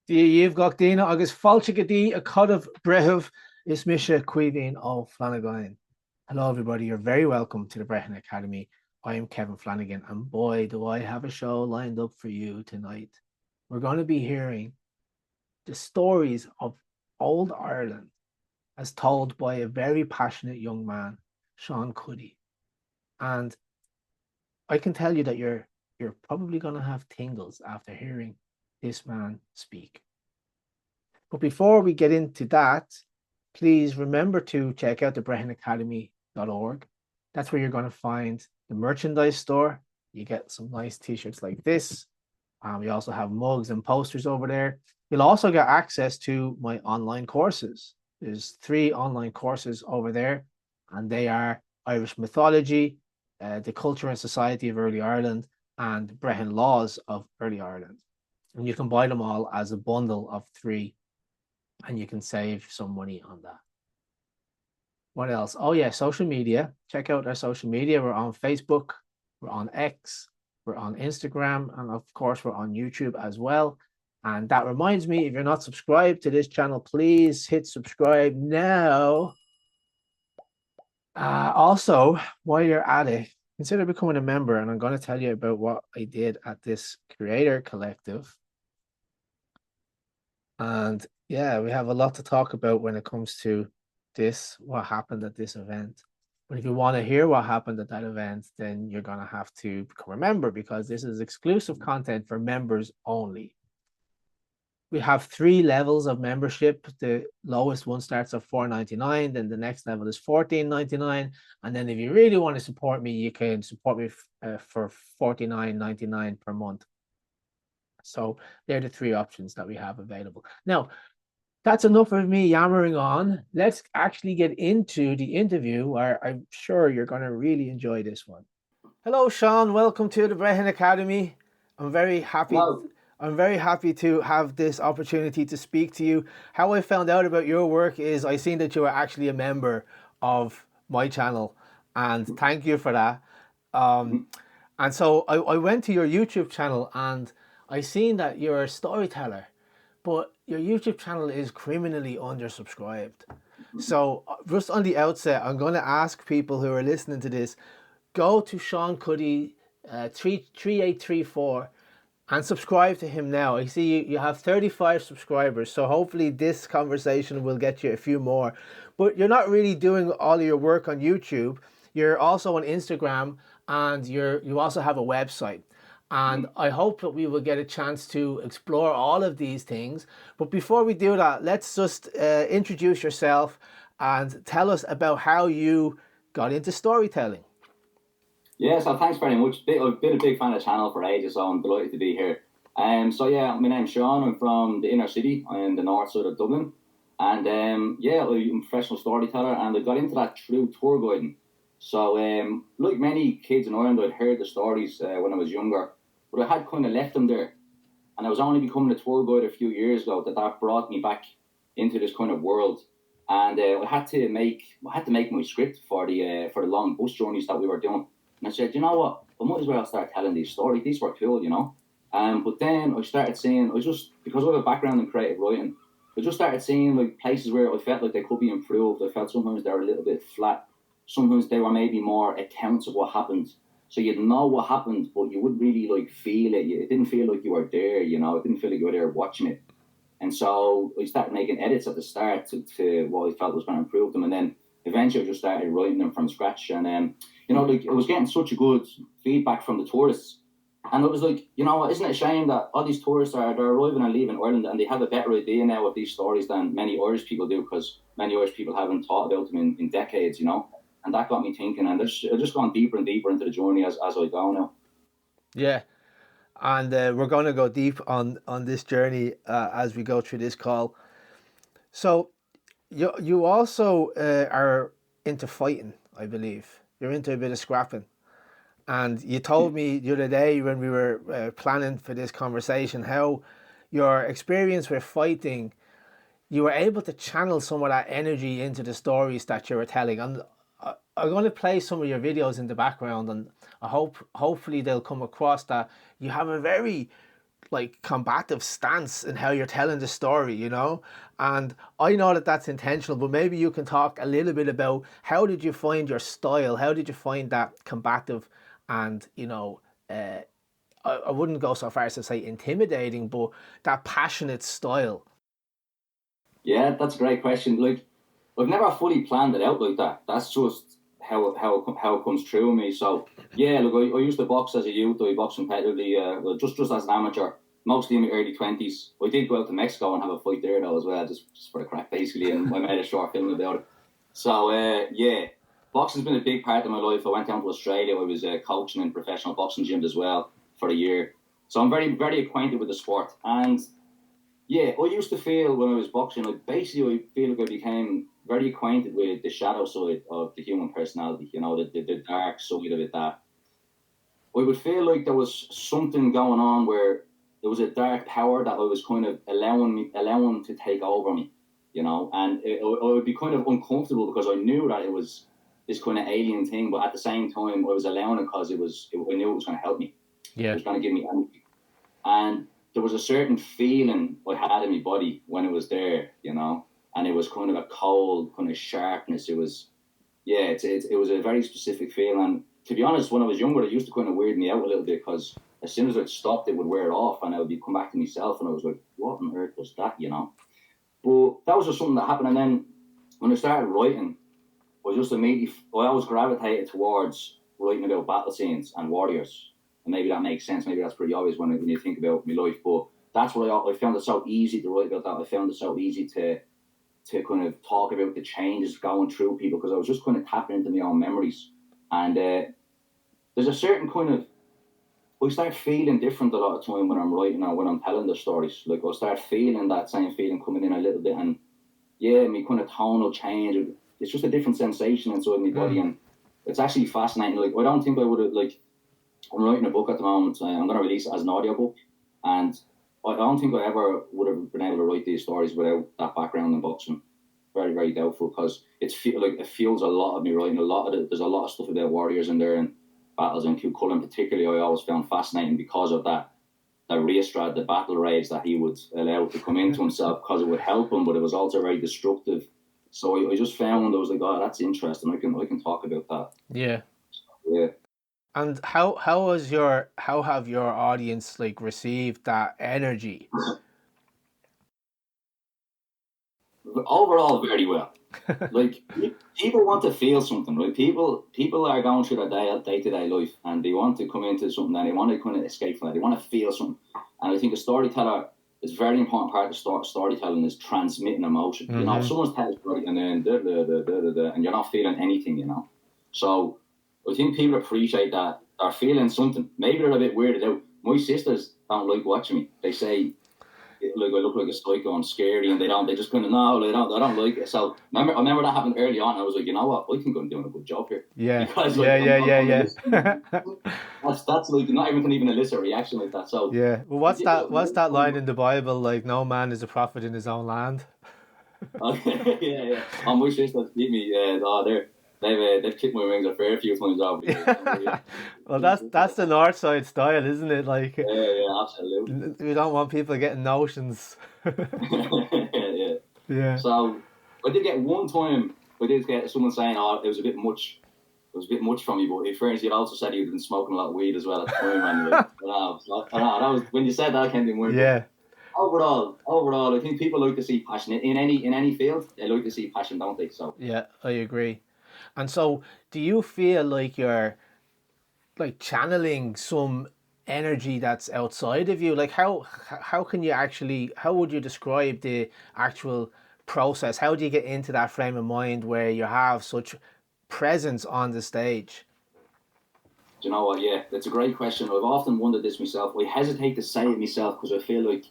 𝗕𝗹𝗃𝗃 agus 𝗊𝗃𝗃 a 𝗃𝗏 𝗃𝗃 is 𝗕mise 𝗃𝗵𝗂𝗃 𝗔𝗃𝗏. Hello, everybody. You're very welcome to the 𝗵𝗃 Academy. I am Kevin Flanagan, and boy, do I have a show lined up for you tonight. We're going to be hearing the stories of old Ireland as told by a very passionate young man, Seán Cuddy. And I can tell you that you're probably going to have tingles after hearing this man speak. But before we get into that, please remember to check out the 𝗵𝗃academy.org. That's where you're going to find the merchandise store. You get some nice t-shirts like this. We also have mugs and posters over there. You'll also get access to my online courses. There's 3 online courses over there, and they are Irish mythology, the culture and society of early Ireland, and Brehon laws of early Ireland. And you can buy them all as a bundle of 3, and you can save some money on that. What else? Oh yeah, social media. Check out our social media. We're on Facebook, we're on X, we're on Instagram, and of course we're on YouTube as well. And that reminds me, if you're not subscribed to this channel, please hit subscribe now. Also, while you're at it, consider becoming a member, and I'm going to tell you about what I did at this creator collective. And yeah, we have a lot to talk about when it comes to this, what happened at this event. But if you want to hear what happened at that event, then you're going to have to become a member, because this is exclusive content for members only. We have 3 levels of membership. The lowest one starts at $4.99, then the next level is $14.99, and then if you really want to support me, you can support me for $49.99 per month. So they're the 3 options that we have available. Now, that's enough of me yammering on. Let's actually get into the interview, where I'm sure you're going to really enjoy this one. Hello, Seán. Welcome to the 𝗵𝗃 Academy. I'm very happy. Hello. I'm very happy to have this opportunity to speak to you. How I found out about your work is I seen that you were actually a member of my channel, and thank you for that. And so I went to your YouTube channel, and I seen that you're a storyteller, but your YouTube channel is criminally undersubscribed. So just on the outset, I'm going to ask people who are listening to this, go to Seán Cuddy 3834 and subscribe to him now. I see you have 35 subscribers, so hopefully this conversation will get you a few more. But you're not really doing all of your work on YouTube. You're also on Instagram, and you also have a website. And I hope that we will get a chance to explore all of these things. But before we do that, let's just introduce yourself and tell us about how you got into storytelling. Yeah, so thanks very much. I've been a big fan of the channel for ages, so I'm delighted to be here. So yeah, my name's Seán. I'm from the inner city. I'm in the north side of Dublin. And yeah, I'm a professional storyteller, and I got into that through tour guiding. So like many kids in Ireland, I'd heard the stories when I was younger, but I had kind of left them there. And I was only becoming a tour guide a few years ago that brought me back into this kind of world. And I had to make my script for the long bus journeys that we were doing. And I said, you know what, I might as well start telling these stories. These were cool, you know. But then I started seeing, because I have a background in creative writing, I just started seeing like places where I felt like they could be improved. I felt sometimes they were a little bit flat. Sometimes they were maybe more accounts of what happened. So you'd know what happened, but you wouldn't really like feel it. It didn't feel like you were there, you know. It didn't feel like you were there watching it. And so I started making edits at the start to what I felt was going to improve them. And then eventually I just started writing them from scratch. And, you know, like I was getting such a good feedback from the tourists. And it was like, you know, isn't it a shame that all these tourists they're arriving and leaving Ireland, and they have a better idea now of these stories than many Irish people do, because many Irish people haven't thought about them in decades, you know. And that got me thinking, and I've just gone deeper and deeper into the journey as I go now. Yeah, and we're going to go deep on this journey as we go through this call. So you also are into fighting, I believe. You're into a bit of scrapping. And you told me the other day when we were planning for this conversation how your experience with fighting, you were able to channel some of that energy into the stories that you were telling. And I'm going to play some of your videos in the background, and I hopefully they'll come across that you have a very like combative stance in how you're telling the story, you know. And I know that that's intentional, but maybe you can talk a little bit about how did you find your style? How did you find that combative and, you know, I wouldn't go so far as to say intimidating, but that passionate style? Yeah, that's a great question. Like, I've never fully planned it out like that. That's just how it comes through me. So yeah, look, I used to box as a youth. I boxed competitively, well, just as an amateur, mostly in my early 20s. I did go out to Mexico and have a fight there though as well, just for the crack basically, and I made a short film about it. So yeah, boxing's been a big part of my life. I went down to Australia. I was coaching in professional boxing gyms as well for a year. So I'm very, very acquainted with the sport. And yeah, I used to feel when I was boxing, I feel like I became very acquainted with the shadow side of the human personality, you know, the dark side of it, that I would feel like there was something going on where there was a dark power that I was kind of allowing to take over me, you know, and I would be kind of uncomfortable because I knew that it was this kind of alien thing, but at the same time I was allowing it because I knew it was going to help me. Yeah. It was going to give me energy. And there was a certain feeling I had in my body when it was there, you know, and it was kind of a cold, kind of sharpness. It was, yeah, it was a very specific feeling. And to be honest, when I was younger, it used to kind of weird me out a little bit because as soon as I'd stopped, it would wear off and I would come back to myself and I was like, what on earth was that, you know? But that was just something that happened. And then when I started writing, I always gravitated towards writing about battle scenes and warriors. And maybe that makes sense. Maybe that's pretty obvious when you think about my life. But that's what I found it so easy to write about that. I found it so easy to kind of talk about the changes going through people because I was just kind of tapping into my own memories. And there's a certain kind of, I start feeling different a lot of time when I'm writing or when I'm telling the stories. Like I start feeling that same feeling coming in a little bit. And yeah, my kind of tone will change. It's just a different sensation inside my body. And it's actually fascinating. Like I don't think I would have, like, I'm writing a book at the moment. I'm going to release it as an audiobook. And I don't think I ever would have been able to write these stories without that background in boxing. Very, very doubtful because it fuels a lot of me writing. There's a lot of stuff about warriors in there and battles, and 𝗘𝗶𝗃 particularly I always found fascinating because of that 𝗕𝗃𝗃, the battle rage that he would allow to come into himself because it would help him, but it was also very destructive. So I just found, I was like, oh, that's interesting. I can talk about that. Yeah. Yeah. And how have your audience like received that energy? Overall, very well. Like people want to feel something, right? People are going through their day-to-day life, and they want to come into something, and they want to kind of escape from that. They want to feel something, and I think a storyteller is a very important part of storytelling is transmitting emotion. You know, if someone's telling a story and then and you're not feeling anything, you know. So I think people appreciate that they're feeling something. Maybe they're a bit weirded out. My sisters don't like watching me. They say, like, I look like a psycho and scary, and they just kind of, no, they don't like it. So I remember that happened early on. I was like, you know what, I think I'm doing a good job here. Yeah, because, like, yeah. That's like not even can even elicit a reaction like that. So yeah, well, what's that line in the Bible? Like, no man is a prophet in his own land. yeah. On my sisters keep me. They've kicked my wings a fair few times over. Well, that's the north side style, isn't it? Like, yeah, absolutely. We don't want people getting notions. Yeah. So I did get one time. I did get someone saying, "Oh, it was a bit much. It was a bit much for me." But in fairness, he also said he'd been smoking a lot of weed as well at the time. Anyway, that was when you said that, I can't even. Yeah. Overall, I think people like to see passion in any field. They like to see passion, don't they? So yeah, I agree. And so, do you feel like you're like channeling some energy that's outside of you? Like, how can you actually? How would you describe the actual process? How do you get into that frame of mind where you have such presence on the stage? Do you know what? Yeah, that's a great question. I've often wondered this myself. I hesitate to say it myself because I feel like,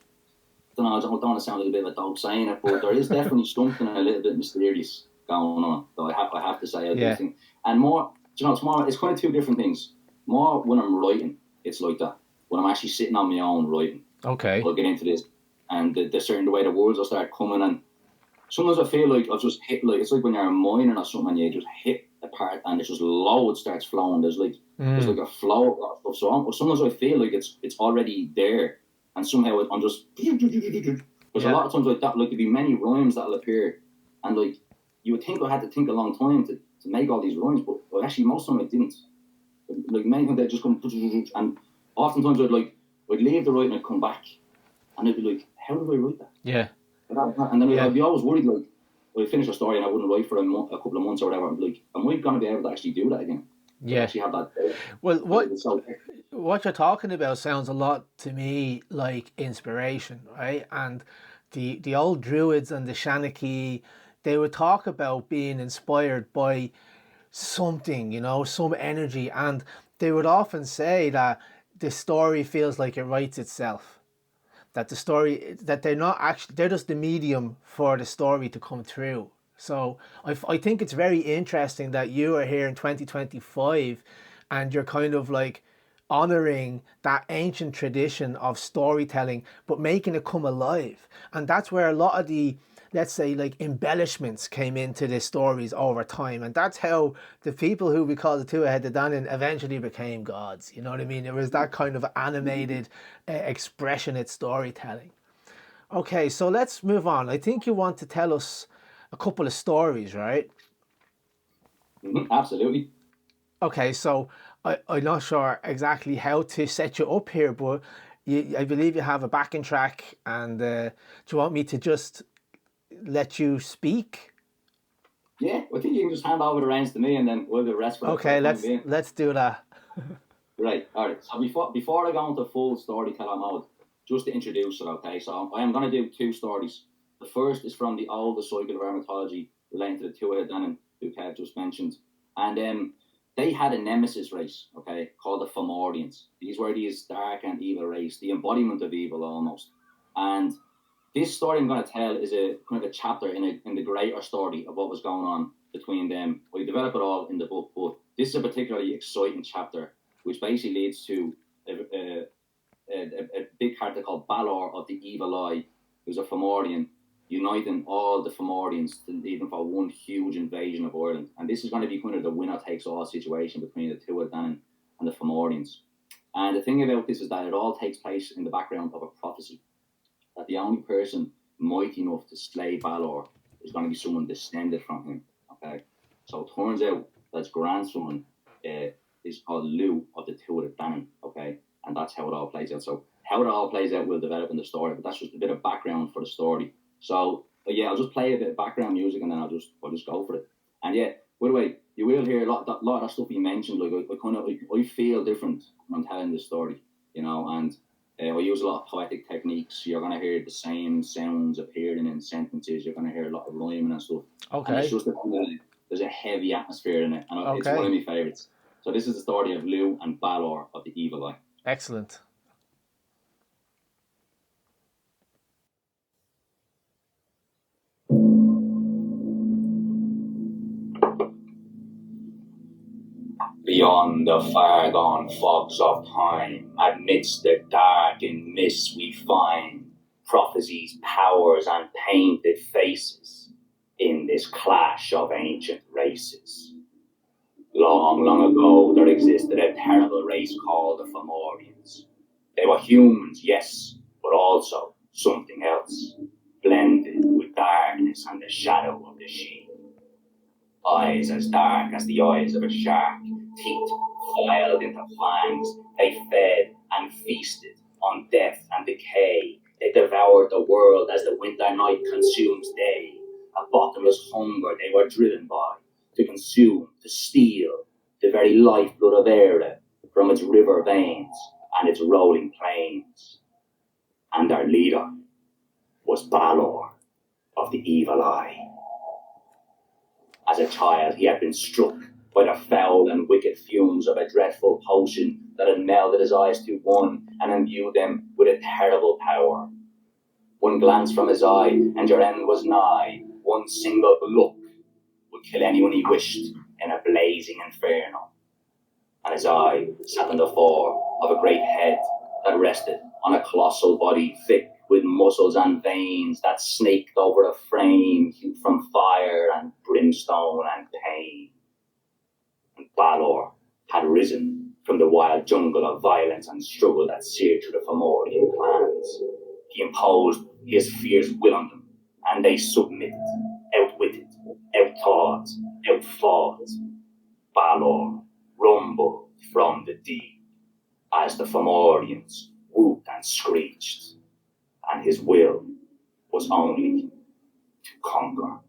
I don't want to sound like a bit of a dog saying it, but there is definitely something a little bit mysterious going on that I have to say. I do think. And more, you know, it's kind of two different things. More when I'm writing, it's like that. When I'm actually sitting on my own writing, okay, I'll get into this, and the way the words will start coming, and sometimes I feel like I've just hit, like, it's like when you're mining or something and you just hit a part and it's just load starts flowing. There's like a flow of stuff. So sometimes I feel like it's already there, and somehow I'm just because a lot of times like that, like there'd be many rhymes that'll appear, and like you would think I had to think a long time to make all these rhymes, but actually most of them I didn't. Like many times they just come, and oftentimes I'd leave the writing and I'd come back, and I'd be like, how did I write that? Yeah. And then I'd be always worried, like, I'd finish a story and I wouldn't write for a couple of months or whatever. I'd be like, am I going to be able to actually do that again? Yeah. Actually have that. Well, what you're talking about sounds a lot to me like inspiration, right? And the old Druids and the 𝗕𝗎𝗄, they would talk about being inspired by something, you know, some energy, and they would often say that the story feels like it writes itself. That the story, that they're not actually, they're just the medium for the story to come through. So I think it's very interesting that you are here in 2025 and you're kind of like honoring that ancient tradition of storytelling, but making it come alive. And that's where a lot of the, let's say, like embellishments came into the stories over time. And that's how the people who we call the 𝗃𝗏 Dé Danann eventually became gods. You know what I mean? It was that kind of animated expressionate storytelling. Okay, so let's move on. I think you want to tell us a couple of stories, right? Absolutely. Okay, so I'm not sure exactly how to set you up here, but I believe you have a backing track, and do you want me to just let you speak? Yeah, I think you can just hand over the reins to me, and then we'll do the rest for okay, let's do that. Right, all right. So before I go into full storyteller mode, just to introduce it, okay? So I am going to do two stories. The first is from the oldest cycle of hermetology relating to the Tuatha Dé Danann, who Kev just mentioned. And they had a nemesis race, okay, called the Fomorians. These were these dark and evil race, the embodiment of evil almost. And this story I'm going to tell is a kind of a chapter in the greater story of what was going on between them. We develop it all in the book, but this is a particularly exciting chapter, which basically leads to a big character called Balor of the 𝗲𝗵𝗂𝗵, who's a Fomorian, uniting all the Fomorians to even for one huge invasion of Ireland. And this is going to be kind of the winner-takes-all situation between the Tuatha Dé Danann and the Fomorians. And the thing about this is that it all takes place in the background of a prophecy, that the only person mighty enough to slay Balor is going to be someone descended from him, okay? So it turns out that his grandson is called 𝗬 of the Tuatha Dé Danann, okay? And that's how it all plays out. So how it all plays out will develop in the story, but that's just a bit of background for the story. So yeah, I'll just play a bit of background music and then I'll just go for it. And yeah, by the way, you will hear a lot of that stuff you mentioned. Like I feel different when I'm telling this story, you know, and I use a lot of poetic techniques. You're gonna hear the same sounds appearing in sentences. You're gonna hear a lot of rhyming and stuff. Okay. And it's just there's a heavy atmosphere in it, and it's one of my favorites. So this is the story of 𝗬 and Balor of the 𝗲𝗵𝗂𝗵. Excellent. Beyond the far-gone fogs of time, amidst the darkened mists we find prophecies, powers, and painted faces in this clash of ancient races. Long, long ago, there existed a terrible race called the Fomorians. They were humans, yes, but also something else, blended with darkness and the shadow of the sheep. Eyes as dark as the eyes of a shark, teeth filed into fangs, they fed and feasted on death and decay. They devoured the world as the winter night consumes day. A bottomless hunger they were driven by, to consume, to steal the very lifeblood of 𝗟𝗚 from its river veins and its rolling plains. And their leader was Balor of the 𝗲𝗵𝗂𝗵. As a child, he had been struck by the foul and wicked fumes of a dreadful potion that had melded his eyes to one and imbued them with a terrible power. One glance from his eye, and your end was nigh. One single look would kill anyone he wished in a blazing inferno. And his eye sat in the form of a great head that rested on a colossal body thick with muscles and veins that snaked over a frame hewn from fire and brimstone and pain. And Balor had risen From the wild jungle of violence and struggle that seared through the Fomorian clans, he imposed his fierce will on them, and they submitted, outwitted, outthought, outfought. Balor rumbled from the deep as the Fomorians whooped and screeched, and his will was only to conquer.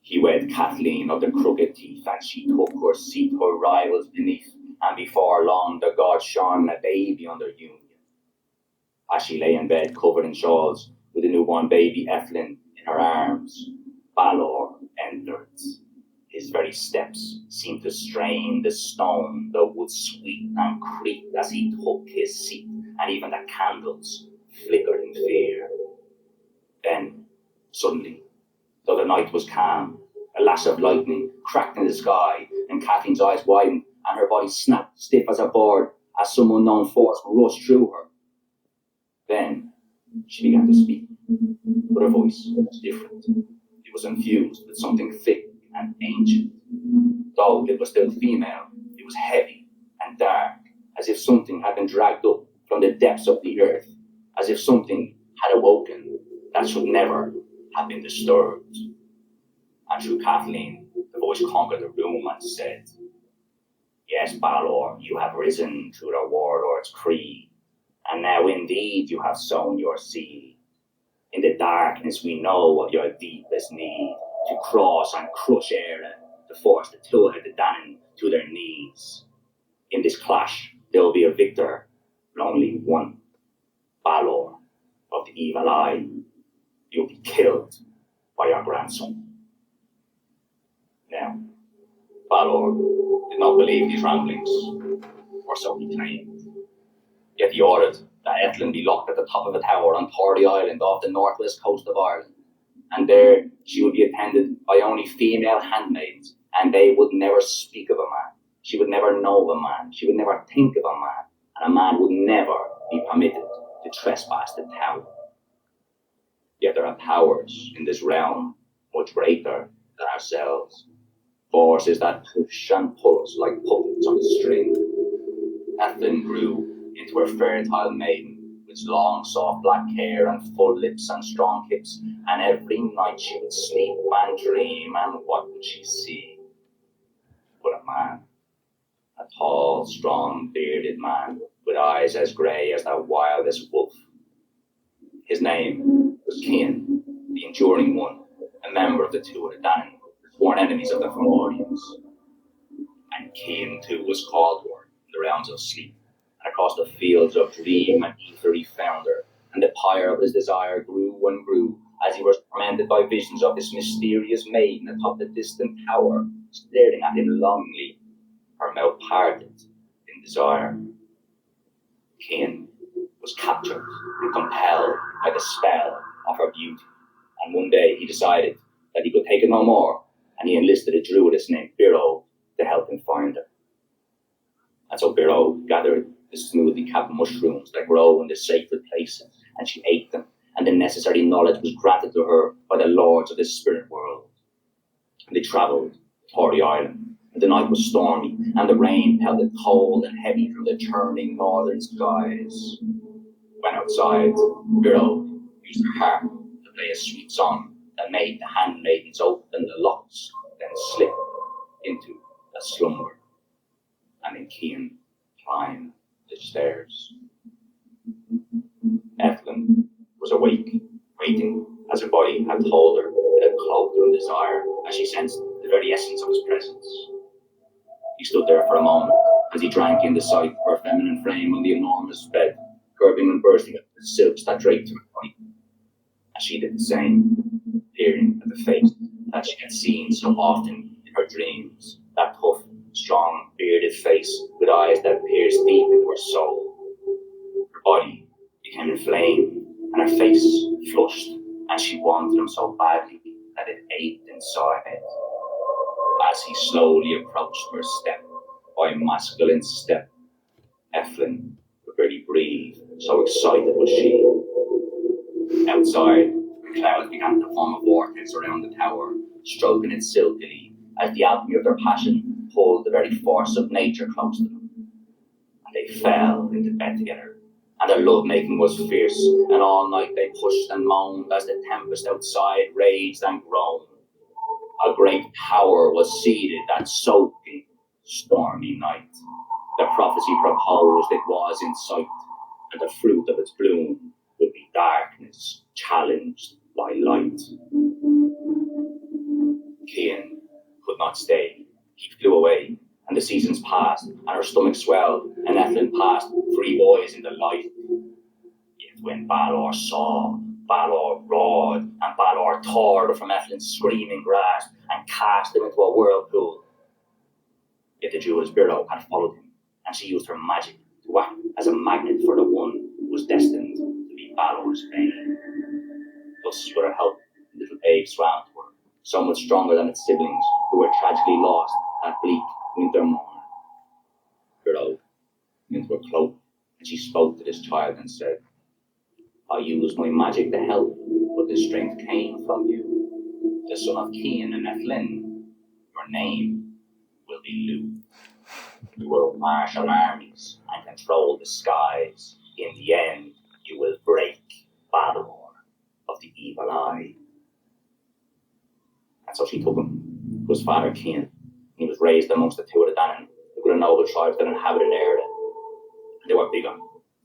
He wed Chulainn of the crooked teeth, and she took her seat, her rivals beneath, and before long the god shone a baby on their union. As she lay in bed covered in shawls, with a newborn baby 𝗵𝗲 in her arms, Balor entered. His very steps seemed to strain the stone that would squeak and creak as he took his seat, and even the candles flickered in fear. Then, suddenly, though the night was calm, a lash of lightning cracked in the sky, and Catelyn's eyes widened, and her body snapped stiff as a board as some unknown force rushed through her. Then she began to speak, but her voice was different. It was infused with something thick and ancient. Though it was still female, it was heavy and dark, as if something had been dragged up from the depths of the earth, as if something had awoken that should never have been disturbed. And through Catelyn, the voice conquered the room and said, "Yes, Balor, you have risen through the warlord's creed, and now indeed you have sown your seed. In the darkness we know of your deepest need, to cross and crush 𝗟𝗻𝗄, to force the Tuatha Dé Danann to their knees. In this clash there will be a victor, but only one, Balor of the evil eye. You'll be killed by your grandson." Now, Balor did not believe these ramblings, or so he claimed. Yet he ordered that 𝗵𝗲 be locked at the top of a tower on 𝗕𝗏 Island off the northwest coast of Ireland, and there she would be attended by only female handmaids, and they would never speak of a man. She would never know of a man. She would never think of a man, and a man would never be permitted to trespass the tower. Yet there are powers in this realm much greater than ourselves, forces that push and pull us like puppets on a string. 𝗵𝗲 grew into a fertile maiden with long soft black hair and full lips and strong hips, and every night she would sleep and dream, and what would she see? But a man, a tall, strong, bearded man with eyes as grey as the wildest wolf. His name was Cian, the Enduring One, a member of the Tuatha Dé Danann, sworn enemies of the Fomorians. And Cian too was called to her in the realms of sleep, and across the fields of dream and ether he found her, and the pyre of his desire grew and grew as he was tormented by visions of this mysterious maiden atop the distant tower, staring at him longingly, her mouth parted in desire. Cian was captured and compelled by the spell of her beauty, and one day he decided that he could take it no more, and he enlisted a druidess named 𝗵𝗏 to help him find her. And so 𝗵𝗏 gathered the smoothly capped mushrooms that grow in the sacred places, and she ate them, and the necessary knowledge was granted to her by the lords of the spirit world. And they travelled to 𝗕RE Island, and the night was stormy, and the rain pelted cold and heavy from the churning northern skies. When outside, 𝗵𝗏 used her harp to play a sweet song that made the handmaidens open the locks, then slip into a slumber. And then Cian climbed the stairs. 𝗵𝗲 was awake, waiting, as her body had told her it had cloaked her in desire, as she sensed the very essence of his presence. He stood there for a moment as he drank in the sight of her feminine frame on the enormous bed, curving and bursting at the silks that draped her body. And she did the same, peering at the face that she had seen so often in her dreams, that tough, strong, bearded face with eyes that pierced deep into her soul. Her body became inflamed, and her face flushed, and she wanted him so badly that it ached inside. As he slowly approached her step by masculine step, 𝗵𝗲 could barely breathe, so excited was she. Outside, the clouds began to form a vortex around the tower, stroking it silkily as the alchemy of their passion pulled the very force of nature close to them, and they fell into bed together. And their love-making was fierce, and all night they pushed and moaned as the tempest outside raged and groaned. A great power was seated that soaking, stormy night. The prophecy proposed it was in sight, and the fruit of its bloom would be darkness challenged by light. 𝗘𝗵𝗂 could not stay. He flew away, and the seasons passed, and her stomach swelled, and 𝗵𝗲𝗻 passed 3 boys into life. Yet when Balor saw, Balor roared, and Balor tore from 𝗵𝗲𝗻's screaming grasp and cast him into a whirlpool. Yet the 𝗙𝗵𝗵𝗂𝗀 had followed him, and she used her magic to act as a magnet for the one who was destined to be Balor's bane. Thus, with her help, little babe swam to her, somewhat stronger than its siblings, who were tragically lost that bleak winter morn. 𝗚 into her cloak, and she spoke to this child and said, I used my magic to help, but the strength came from you. The son of 𝗘𝗵𝗂 and 𝗵𝗲𝗻, your name will be Lu. You will marshal armies and control the skies. In the end, you will break Balor of the evil eye. And so she took him to his father 𝗘𝗵𝗂. He was raised amongst the Tuatha Dé Danann, the noble tribes that inhabited 𝗟𝗂𝗚. They were bigger,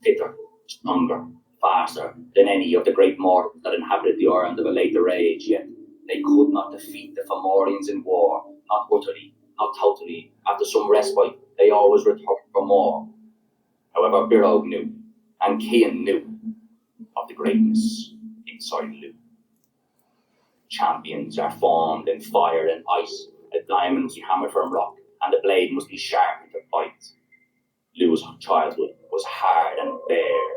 fitter, stronger, faster than any of the great mortals that inhabited the island of a later age, yet they could not defeat the Fomorians in war, not utterly, not totally. After some respite, they always returned for more. However, 𝗵𝗂 knew, and 𝗘𝗵𝗂 knew, of the greatness inside Lu. Champions are formed in fire and ice. A diamond must be hammered from rock, and the blade must be sharpened to bite. Lu's childhood was hard and bare.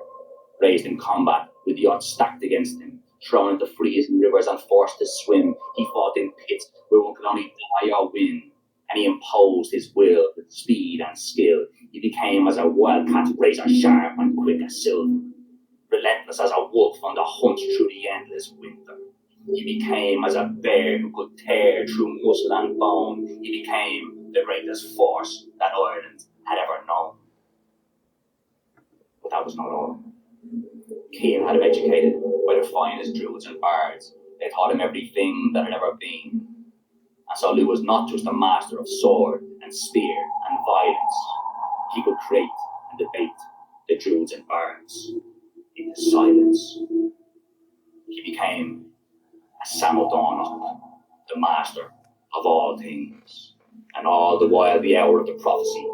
Raised in combat, with the odds stacked against him, thrown into freezing rivers and forced to swim, he fought in pits where one could only die or win. And he imposed his will with speed and skill. He became as a wildcat, razor sharp and quick as silver, relentless as a wolf on the hunt through the endless winter. He became as a bear who could tear through muscle and bone. He became the greatest force that Ireland had ever known. But that was not all. 𝗘𝗵𝗂 had him educated by the finest druids and bards. They taught him everything that had ever been. And so Lu was not just a master of sword and spear and violence. He could create and debate the druids and bards into silence. He became a 𝗵𝗵𝗂𝗀𝗀𝗀𝗀, the master of all things. And all the while the hour of the prophecy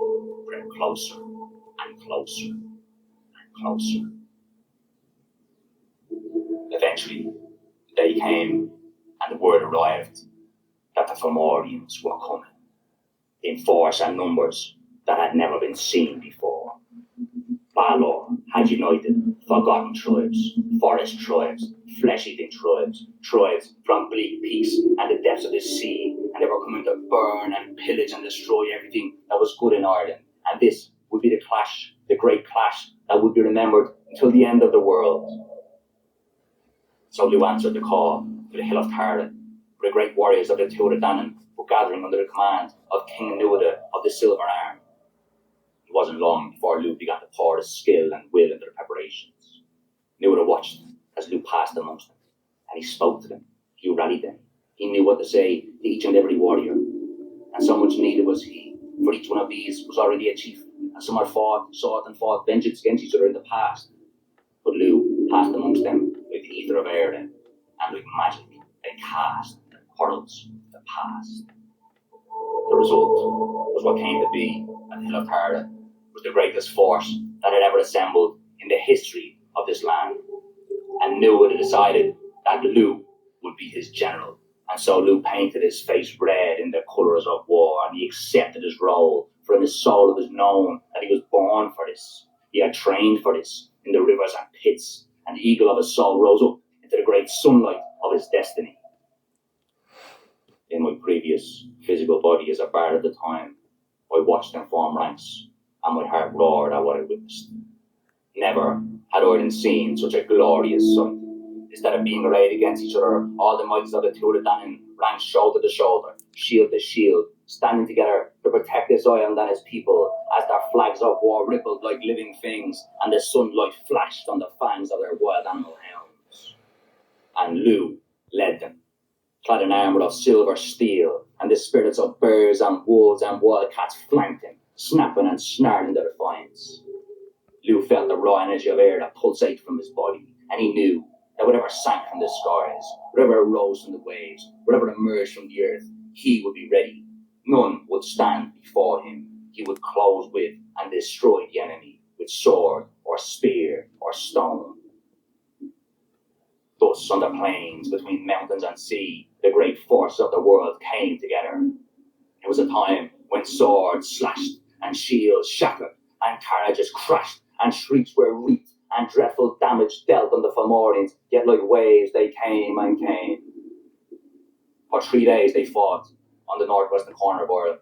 crept closer and closer and closer. Eventually, the day came and the word arrived that the Fomorians were coming, in force and numbers that had never been seen before. Balor had united forgotten tribes, forest tribes, flesh-eating tribes, tribes from bleak peaks and the depths of the sea, and they were coming to burn and pillage and destroy everything that was good in Ireland. And this would be the clash, the great clash that would be remembered until the end of the world. So Lu answered the call to the hill of 𝗙𝗃, where the great warriors of the Tuatha Dé Danann were gathering under the command of King 𝗤𝗏𝗏 of the Silver Arm. It wasn't long before Lu began to pour his skill and will into the preparations. 𝗤𝗏𝗏 watched as Lu passed amongst them, and he spoke to them. He rallied them. He knew what to say to each and every warrior, and so much needed was he, for each one of these was already a chief, and some had fought vengeance against each other in the past. But Lu passed amongst them with 𝗕𝗵𝗵𝗂𝗀𝗀𝗀𝗀, and with magic they cast the portals of the past. The result was what came to be at the hill of 𝗙𝗃, was the greatest force that had ever assembled in the history of this land. And Lu had decided that Lu would be his general. And so Lu painted his face red in the colours of war, and he accepted his role, for in his soul it was known that he was born for this. He had trained for this in the rivers and pits, and the eagle of his soul rose up into the great sunlight of his destiny. In my previous physical body as a bard at the time, I watched them form ranks, and my heart roared at what I witnessed. Never had Ireland seen such a glorious sight. Instead of being arrayed against each other, all the mights of the Tuatha Dé Danann ran shoulder to shoulder, shield to shield, standing together to protect this island and its people, as their flags of war rippled like living things, and the sunlight flashed on the fangs of their wild animal hounds. And Lugh led them, clad in armour of silver steel, and the spirits of bears and wolves and wildcats flanked him, snapping and snarling their defiance. Lugh felt the raw energy of air that pulsated from his body, and he knew that whatever sank from the skies, whatever arose from the waves, whatever emerged from the earth, he would be ready. None would stand before him. He would close with and destroy the enemy with sword or spear or stone. Thus, on the plains between mountains and sea, the great forces of the world came together. It was a time when swords slashed and shields shattered and carriages crashed and shrieks were reaped and dreadful damage dealt on the Fomorians, yet like waves they came and came. For 3 days they fought on the northwestern corner of Ireland.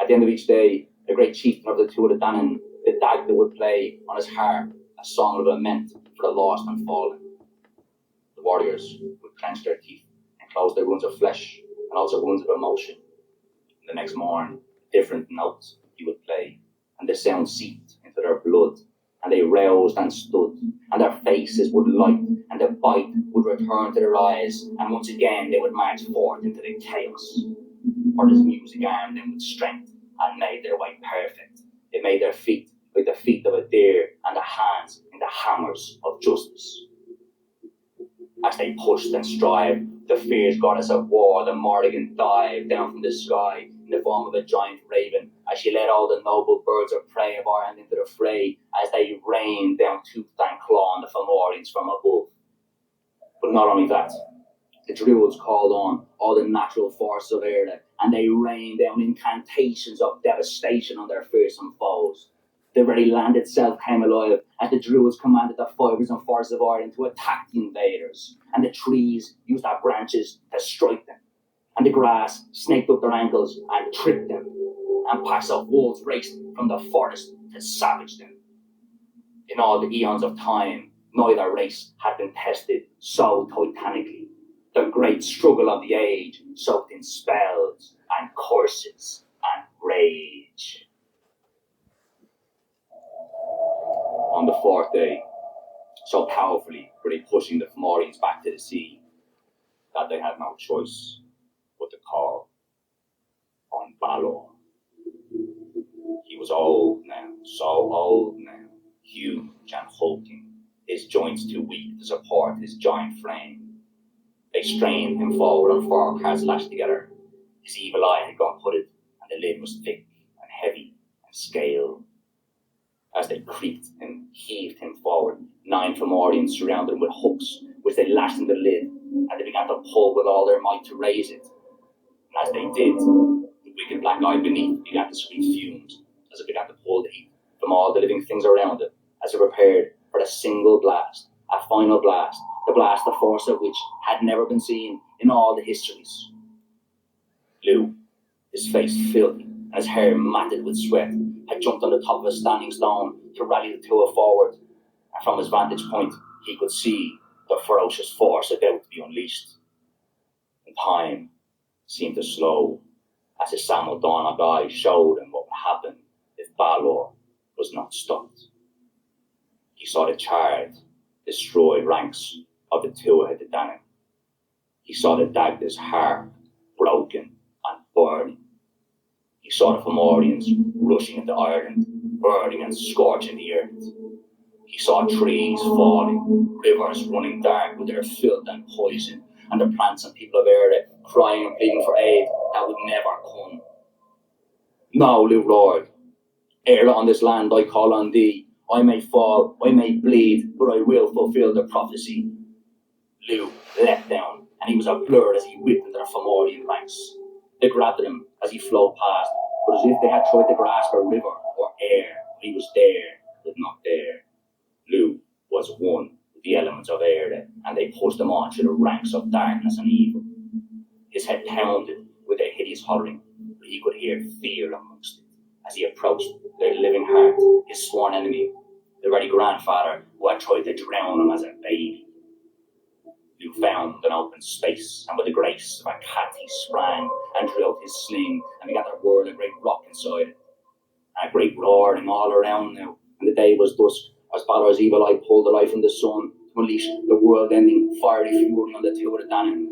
At the end of each day, the great chieftain of the Tuatha Dé Danann, the Dagda, would play on his harp a song of lament for the lost and fallen. The warriors would clench their teeth and close their wounds of flesh and also wounds of emotion. And the next morn, different notes he would play, and the sound seeped into their blood, and they roused and stood, and their faces would light, and the bite would return to their eyes, and once again they would march forth into the chaos. For his music armed them with strength and made their way perfect. It made their feet like the feet of a deer and their hands in the hammers of justice. As they pushed and strived, the fierce goddess of war, the 𝗵𝗵𝗂𝗃, dived down from the sky in the form of a giant raven, as she led all the noble birds of prey of Ireland into the fray, as they rained down tooth and claw on the Fomorians from above. But not only that, the Druids called on all the natural forces of 𝗟𝗃, and they rained down incantations of devastation on their fearsome foes. The very land itself came alive as the Druids commanded the fibres and forests of Ireland to attack the invaders, and the trees used their branches to strike them, and the grass snaked up their ankles and tripped them, and packs of wolves raced from the forest to savage them. In all the eons of time, neither race had been tested so titanically. The great struggle of the age, soaked in spells and curses and rage. On the 4th day, so powerfully were they pushing the Fomorians back to the sea, that they had no choice but to call on Balor. He was old now, so old now, huge and hulking, his joints too weak to support his giant frame. They strained him forward on 4 cards lashed together. His evil eye had gone hooded, and the lid was thick and heavy and scaled. As they creaked and heaved him forward, 9 Fomorians surrounded him with hooks, which they lashed in the lid, and they began to pull with all their might to raise it. And as they did, the wicked black eye beneath began to scream fumes, as it began to pull the heat from all the living things around it, as it prepared for a single blast, a final blast, the blast the force of which had never been seen in all the histories. Lugh, his face filthy and his hair matted with sweat, had jumped on the top of a standing stone to rally the Tuatha forward, and from his vantage point he could see the ferocious force about to be unleashed. And time seemed to slow as his Seán 𝐸 showed him what would happen if Balor was not stopped. He saw the charred, destroyed ranks of the Tuatha Dé Danann. He saw the Dagda's heart broken and burning. He saw the Fomorians rushing into Ireland, burning and scorching the earth. He saw trees falling, rivers running dark with their filth and poison, and the plants and people of 𝗟𝗃 crying and pleading for aid that would never come. Now, Lugh roared, ere on this land I call on thee. I may fall, I may bleed, but I will fulfill the prophecy. Lugh leapt down, and he was a blur as he whipped into the Fomorian ranks. They grabbed at him as he flowed past, but as if they had tried to grasp a river or air, he was there, but not there. Lugh was one with the elements of 𝗟𝗃, and they pushed him on through the ranks of darkness and evil. His head pounded with their hideous hollering, but he could hear fear amongst it as he approached their living heart, his sworn enemy, the very grandfather who had tried to drown him as a baby. Lugh found an open space, and with the grace of a cat he sprang and drew out his sling, and began to whirl a great rock inside it. And a great roaring all around now, and the day was dusk, as Balor's evil eye pulled the light from the sun to unleash the world-ending fiery fury on the Tuatha Dé Danann.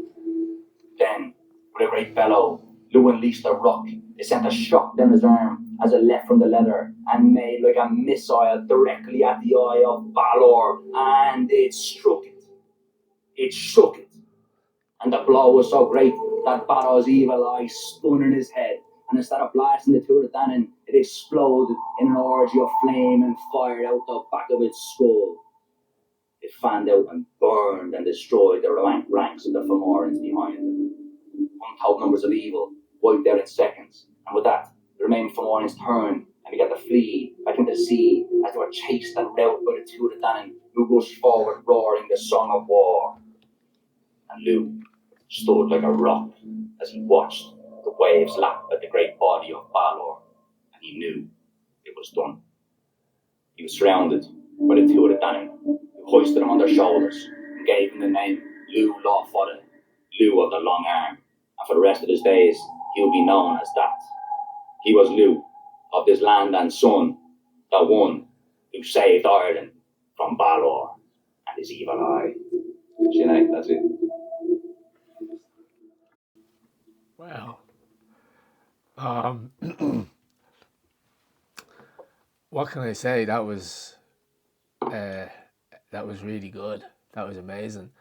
Then, with a great bellow, Lugh unleashed a rock. It sent a shock down his arm as it leapt from the leather and made like a missile directly at the eye of Balor, and it struck it. It shook it. And the blow was so great that Balor's evil eye spun in his head, and instead of blasting the Tuatha Dé Danann, it exploded in an orgy of flame and fire out the back of its skull. It fanned out and burned and destroyed the ranks of the Fomorians behind it. Untold numbers of evil wiped out in seconds, and with that, the remaining Fomorians turned and began to flee back into the sea as they were chased and routed by the Tuatha Dé Danann, who rushed forward roaring the song of war. And Lugh stood like a rock as he watched the waves lap at the great body of Balor, and he knew it was done. He was surrounded by the Tuatha Dé Danann, who hoisted him on their shoulders and gave him the name 𝗪𝗏, Lugh of the Long Arm, and for the rest of his days he would be known as that. He was Lugh of this land and son, the one who saved Ireland from Balor and his evil eye. Sinead, that's it. Wow. What can I say? That was really good. That was amazing.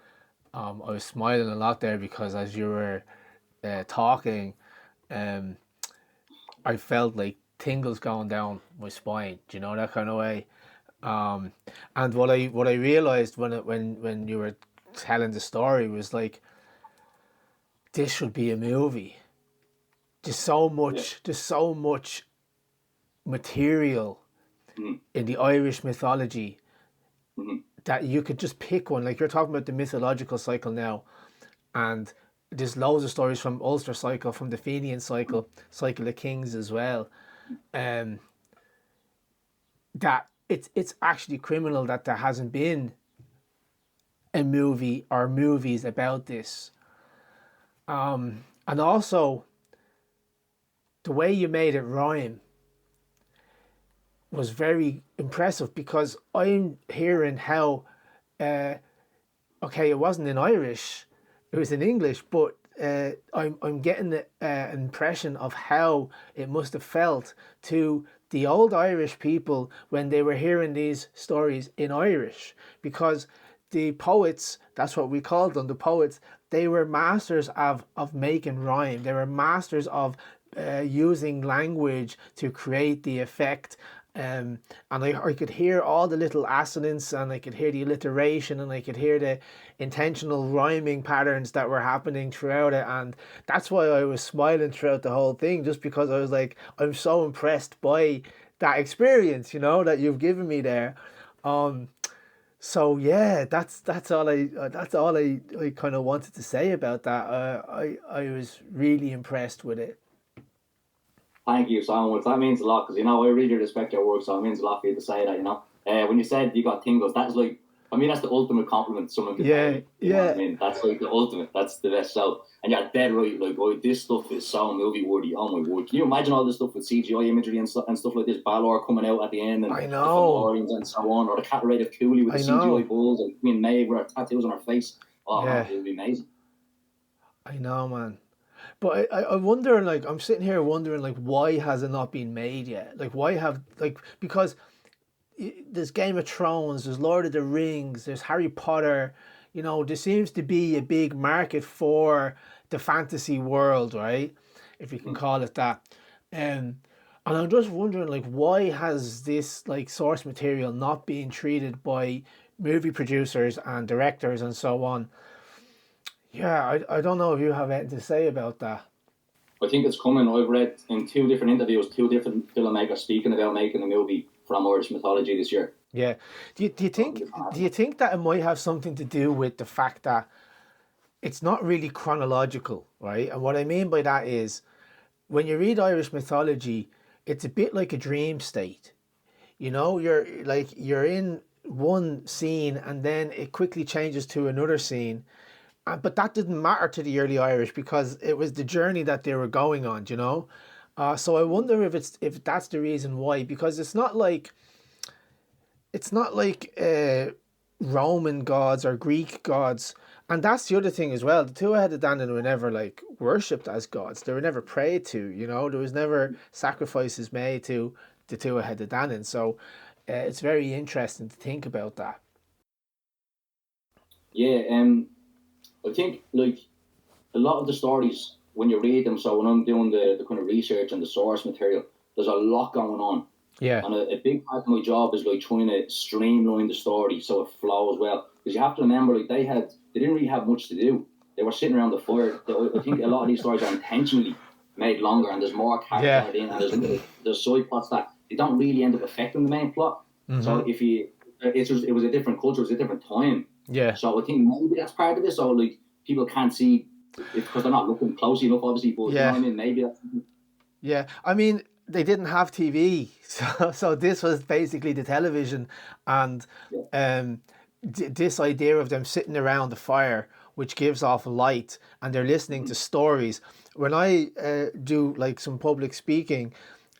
I was smiling a lot there because as you were talking, I felt like tingles going down my spine. Do you know, that kind of way? And what I realized when you were telling the story was like, this should be a movie. There's so much material in the Irish mythology that you could just pick one. Like you're talking about the mythological cycle now, and there's loads of stories from Ulster cycle, from the Fenian cycle, cycle of kings as well. That it's actually criminal that there hasn't been a movie or movies about this. And also, the way you made it rhyme was very impressive, because I'm hearing how, okay, it wasn't in Irish, it was in English, but I'm getting the impression of how it must have felt to the old Irish people when they were hearing these stories in Irish, because the poets, that's what we called them, the poets, they were masters of making rhyme. They were masters of using language to create the effect. And I could hear all the little assonance, and I could hear the alliteration, and I could hear the intentional rhyming patterns that were happening throughout it. And that's why I was smiling throughout the whole thing, just because I was like, I'm so impressed by that experience, you know, that you've given me there. So yeah, that's all I kind of wanted to say about that. I was really impressed with it. Thank you so much. That means a lot, because, you know, I really respect your work, so it means a lot for you to say that, you know. When you said you got tingles, that's like, I mean, that's the ultimate compliment someone could pay. You know what I mean? That's like the ultimate. That's the best. So, and you're dead right. Like, oh, this stuff is so movie worthy. Oh my word! Can you imagine all this stuff with CGI imagery and stuff like this? Balor coming out at the end, and I the know, Fomorians and so on, or the 𝗵𝗵𝗂𝗃 with the CGI bulls and Queen Maeve with her tattoos on her face. Oh, yeah. It would be amazing. I know, man. But I wonder, like, I'm sitting here wondering, like, why has it not been made yet? Like, why have, like, because there's Game of Thrones, there's Lord of the Rings, there's Harry Potter, you know, there seems to be a big market for the fantasy world, right? If you can call it that. And I'm just wondering, like, why has this, like, source material not being treated by movie producers and directors and so on? Yeah, I don't know if you have anything to say about that. I think it's coming. I've read in 2 different interviews, 2 different filmmakers speaking about making a movie from Irish mythology this year. Yeah. Do you think that it might have something to do with the fact that it's not really chronological, right? And what I mean by that is, when you read Irish mythology, it's a bit like a dream state. You know, you're in one scene and then it quickly changes to another scene. But that didn't matter to the early Irish because it was the journey that they were going on, you know. So I wonder if that's the reason why, because it's not like Roman gods or Greek gods. And that's the other thing as well. The Tuatha Dé Danann were never like worshipped as gods. They were never prayed to, you know. There was never sacrifices made to the Tuatha Dé Danann. So it's very interesting to think about that. Yeah, I think like a lot of the stories when you read them. So when I'm doing the kind of research and the source material, there's a lot going on. Yeah. And a big part of my job is like trying to streamline the story so it flows well. Because you have to remember, like they didn't really have much to do. They were sitting around the fire. I think a lot of these stories are intentionally made longer, and there's more character in, and there's side plots that they don't really end up affecting the main plot. Mm-hmm. So it was a different culture, it was a different time. Yeah. So I think maybe that's part of it. So like people can't see it because they're not looking closely enough, obviously. But you know what I mean? Maybe that's. Yeah, I mean, they didn't have TV, so this was basically the television, and this idea of them sitting around the fire, which gives off light, and they're listening to stories. When I do like some public speaking,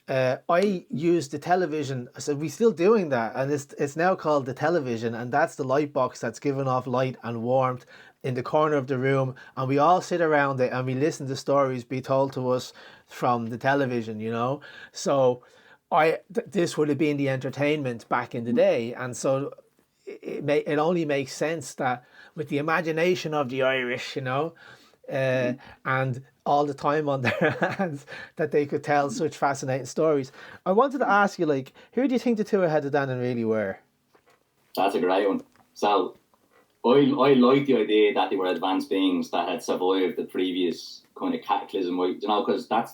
I use the television. So we're still doing that, and it's now called the television, and that's the light box that's giving off light and warmth in the corner of the room, and we all sit around it and we listen to stories be told to us from the television, you know. So this would have been the entertainment back in the day, and so it only makes sense that with the imagination of the Irish, you know, and all the time on their hands, that they could tell such fascinating stories. I wanted to ask you, like, who do you think the Tuatha Dé Danann really were? That's a great one. So I like the idea that they were advanced beings that had survived the previous kind of cataclysm, you know, because I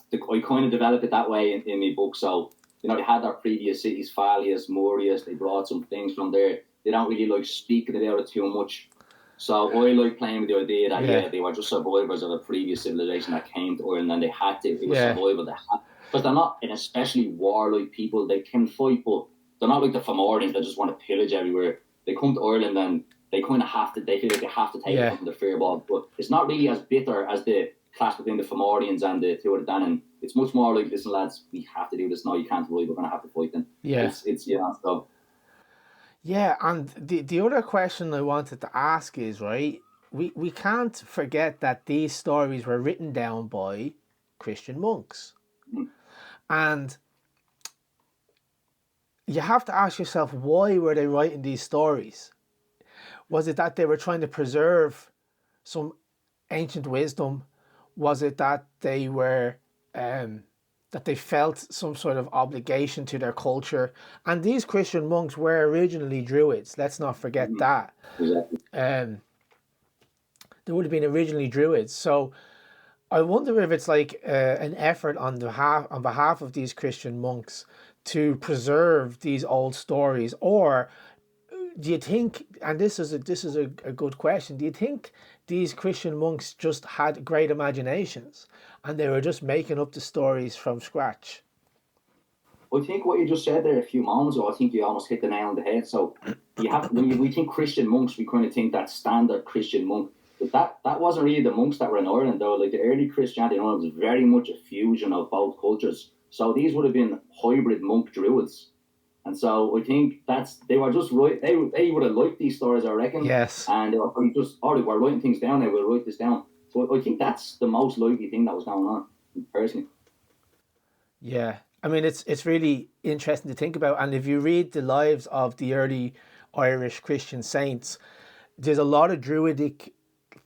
kind of developed it that way in my book. So, you know, they had their previous cities, 𝗵𝗵𝗂𝗵, 𝗵𝗵𝗂𝗵, they brought some things from there. They don't really like speaking about it too much. So I like playing with the idea that, they were just survivors of a previous civilization that came to Ireland, and they had to, it was survival, because they're not an especially warlike people. They can fight, but they're not like the 𝗵𝗵𝗂𝗵s that just want to pillage everywhere. They come to Ireland and they kind of have to, they feel like they have to take it from the 𝗕𝗵𝗵𝗂𝗵, but it's not really as bitter as the clash between the 𝗵𝗵𝗂𝗵s and the Tuatha Dé Danann. It's much more like, listen lads, we have to do this now, you can't fight, we're going to have to fight them. It's so. Yeah, and the other question I wanted to ask is, right, we can't forget that these stories were written down by Christian monks. And you have to ask yourself, why were they writing these stories? Was it that they were trying to preserve some ancient wisdom? Was it that they were that they felt some sort of obligation to their culture? And these Christian monks were originally Druids. Let's not forget that. Exactly. They would have been originally Druids. So I wonder if it's like an effort on behalf of these Christian monks to preserve these old stories, or do you think, and this is a good question, do you think these Christian monks just had great imaginations and they were just making up the stories from scratch? I think what you just said there a few moments ago, I think you almost hit the nail on the head. So you have, when we think Christian monks, we kind of think that standard Christian monk. But that wasn't really the monks that were in Ireland, though. Like the early Christianity in Ireland was very much a fusion of both cultures. So these would have been hybrid monk druids. And so I think they were just right. They would have liked these stories, I reckon. Yes. And they were probably just, we're writing things down, they will write this down. So I think that's the most likely thing that was going on, personally. Yeah. I mean, it's really interesting to think about. And if you read the lives of the early Irish Christian saints, there's a lot of Druidic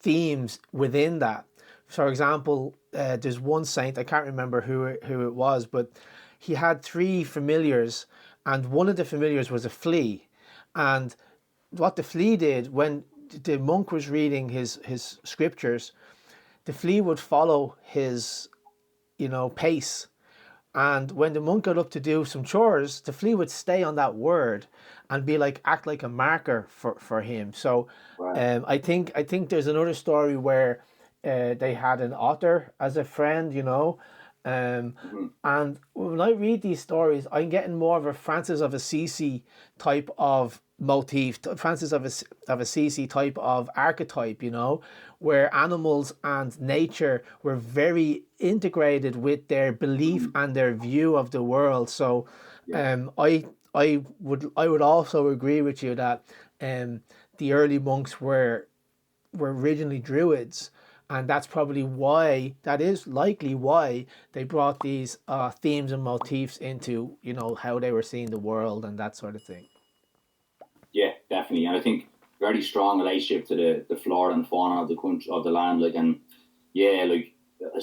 themes within that. For example, there's one saint, I can't remember who it was, but he had 3 familiars, and one of the familiars was a flea. And what the flea did, when the monk was reading his scriptures, the flea would follow his, pace. And when the monk got up to do some chores, the flea would stay on that word and be like, act like a marker for him. So I think there's another story where they had an otter as a friend, and when I read these stories, I'm getting more of a Francis of Assisi type of motif, Francis of Assisi type of archetype, you know, where animals and nature were very integrated with their belief and their view of the world. So I would also agree with you that the early monks were originally Druids, and that's probably why, that is likely why they brought these themes and motifs into, you know, how they were seeing the world and that sort of thing. Yeah, definitely, and I think very strong relationship to the flora and fauna of the country, of the land. Like, and yeah, like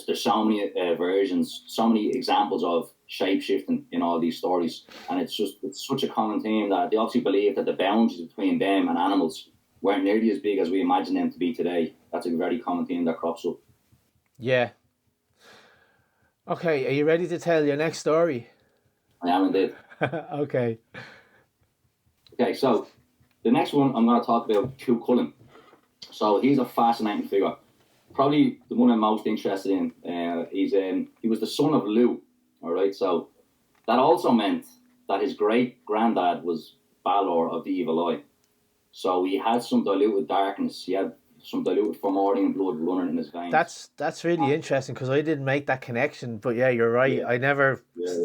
there's so many versions, so many examples of shape-shifting in all these stories, and it's such a common theme that they obviously believe that the boundaries between them and animals weren't nearly as big as we imagine them to be today. That's a very common theme that crops up. Yeah. Okay, are you ready to tell your next story? I am indeed. Okay. Okay, so the next one I'm going to talk about Chulainn. So he's a fascinating figure. Probably the one I'm most interested in. He was the son of Lugh. All right, so that also meant that his great granddad was Balor of 𝗲𝗵𝗂𝗵. So he had some diluted darkness. He had some diluted Fomorian blood running in his veins. That's really interesting, because I didn't make that connection. But yeah, you're right. Yeah. I never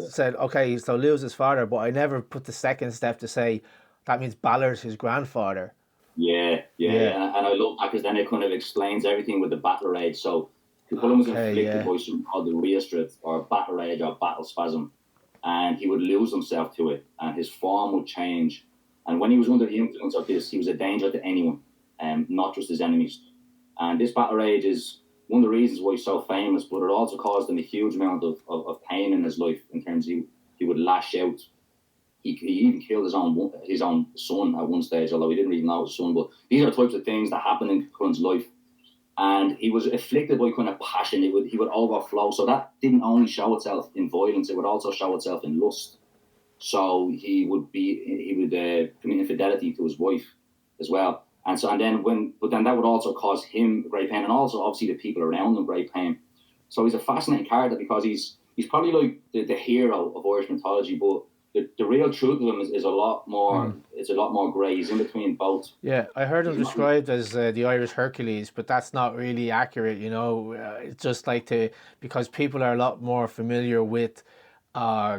said, okay, so Lugh's his father, but I never put the second step to say that means Balor's his grandfather. Yeah. And I love that, because then it kind of explains everything with the battle rage. So Chulainn was inflicted by something called the 𝗃 or battle rage or battle spasm, and he would lose himself to it, and his form would change. And when he was under the influence of this, he was a danger to anyone, not just his enemies. And this battle rage is one of the reasons why he's so famous, but it also caused him a huge amount of pain in his life, in terms of he would lash out. He even killed his own son at one stage, although he didn't really know his son. But these are the types of things that happened in Chulainn's life. And he was afflicted by kind of passion. He would overflow. So that didn't only show itself in violence, it would also show itself in lust. So he would commit infidelity to his wife as well. But then that would also cause him great pain, and also obviously the people around him great pain. So he's a fascinating character, because he's probably like the hero of Irish mythology, but the real truth of him is a lot more. It's a lot more grey. He's in between both. Yeah, I heard him described as the Irish Hercules, but that's not really accurate. You know, it's just because people are a lot more familiar with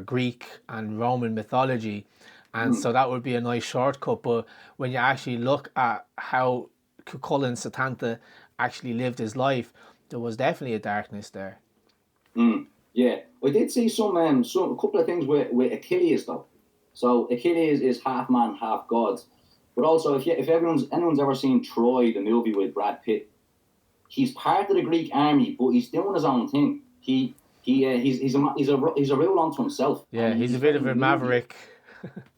Greek and Roman mythology, and so that would be a nice shortcut. But when you actually look at how Chulainn Satanta actually lived his life, there was definitely a darkness there. Yeah, I did see a couple of things with Achilles though. So Achilles is half man, half god. But also, if anyone's ever seen Troy, the movie with Brad Pitt, he's part of the Greek army, but he's doing his own thing. He's a real unto himself. Yeah, he's a bit of a maverick.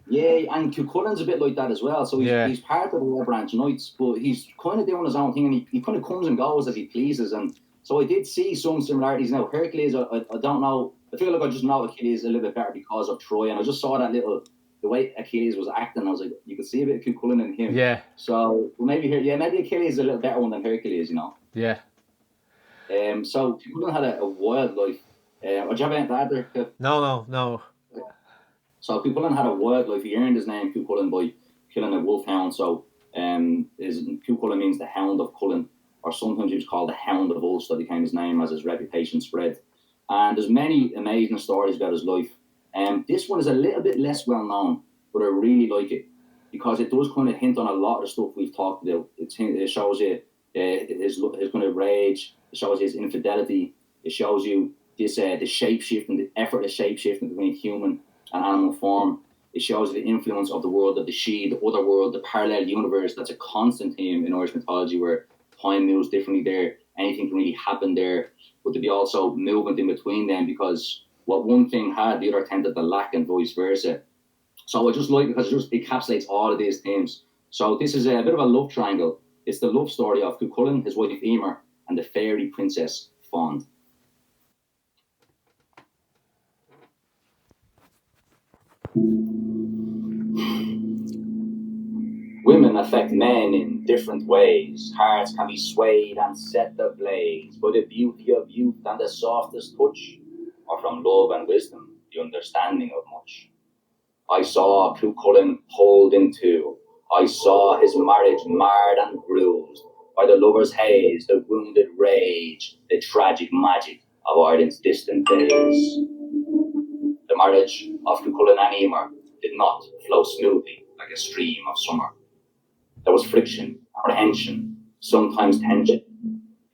Yeah, and Chulainn's a bit like that as well. So he's part of the Red Branch Knights, but he's kind of doing his own thing, and he kind of comes and goes as he pleases. And so I did see some similarities. Now, Hercules, I don't know. I feel like I just know Achilles a little bit better because of Troy, and I just saw the way Achilles was acting. I was like, you could see a bit of Chulainn in him. Yeah. So maybe Achilles is a little better one than Hercules, you know. Yeah. So Chulainn had a wild life. Do you have anything to add there? No. So Chulainn had a wild life. He earned his name Chulainn by killing a wolfhound. So Chulainn means the hound of Cullen, or sometimes he was called the Hound of Ulster. That became his name as his reputation spread. And there's many amazing stories about his life. This one is a little bit less well known, but I really like it because it does kind of hint on a lot of the stuff we've talked about. It shows you his kind of rage. It shows you his infidelity. It shows you this the shape-shifting, the effort of shape-shifting between human and animal form. It shows you the influence of the world of the 𝗁, the other world, the parallel universe. That's a constant theme in Irish mythology, where time moves differently there. Anything can really happen there, but to be also movement in between them, because what one thing had, the other tended to lack, and vice versa. So I just like it because it just encapsulates all of these themes. So this is a bit of a love triangle. It's the love story of Chulainn, his wife Emer, and the fairy princess Fand. Women affect men in different ways. Hearts can be swayed and set ablaze by the beauty of youth and the softest touch, or from love and wisdom, the understanding of much. I saw Chulainn pulled in two, I saw his marriage marred and bruised by the lover's haze, the wounded rage, the tragic magic of Ireland's distant days. The marriage of Chulainn and 𝗬𝗏 did not flow smoothly like a stream of summer. There was friction, apprehension, sometimes tension.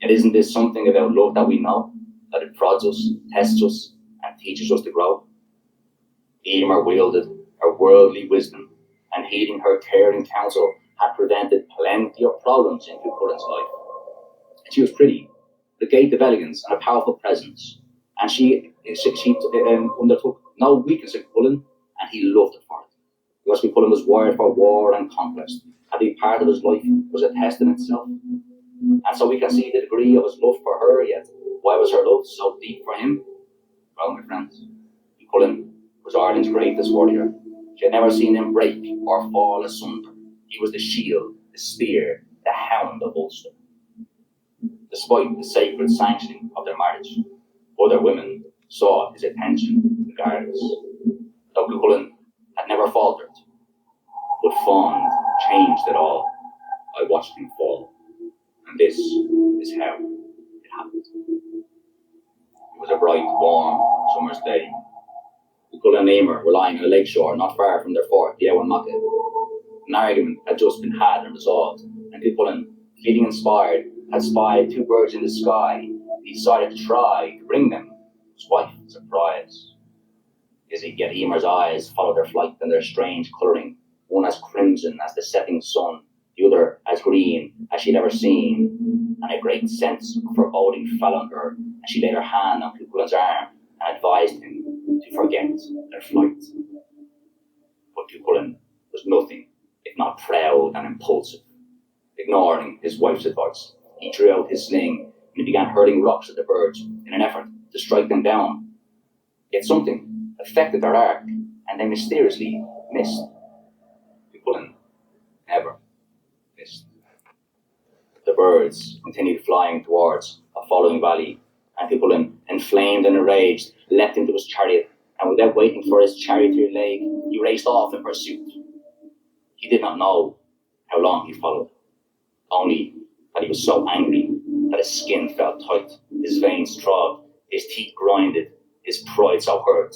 Yet isn't this something about love that we know, that it prods us, tests us, and teaches us to grow? 𝗬𝗏 wielded her worldly wisdom, and heeding her caring counsel had prevented plenty of problems in Chulainn's life. She was pretty, with a gait of elegance and a powerful presence, and she undertook no weakness in Chulainn, and he loved it for it. Because Chulainn was wired for war and conquest, and being part of his life was a test in itself. And so we can see the degree of his love for her, yet why was her love so deep for him? Well, my friends, Chulainn was Ireland's greatest warrior. She had never seen him break or fall asunder. He was the shield, the spear, the hound of Ulster. Despite the sacred sanctioning of their marriage, other women sought his attention regardless. Though Chulainn had never faltered, but Fond changed it all. I watched him fall, and this is how it happened. It was a bright, warm summer's day. Chulainn and 𝗬𝗏 were lying on a lakeshore not far from their fort, 𝗕𝗵𝗵𝗂𝗶𝗏. An argument had just been had and resolved, and Chulainn, feeling inspired, had spied two birds in the sky. He decided to try to bring them his wife as a prize. Yet 𝗬𝗏's eyes followed their flight and their strange colouring, one as crimson as the setting sun, the other as green as she'd ever seen, and a great sense of foreboding fell on her as she laid her hand on Chulainn's arm and advised him to forget their flight. But Chulainn was nothing if not proud and impulsive. Ignoring his wife's advice, he drew out his sling and he began hurling rocks at the birds in an effort to strike them down. Yet something affected their arc, and they mysteriously missed. Chulainn never missed. The birds continued flying towards a following valley, and Chulainn, inflamed and enraged, leapt into his chariot, and without waiting for his charioteer leg, he raced off in pursuit. He did not know how long he followed, only that he was so angry that his skin felt tight, his veins throbbed, his teeth grinded, his pride so hurt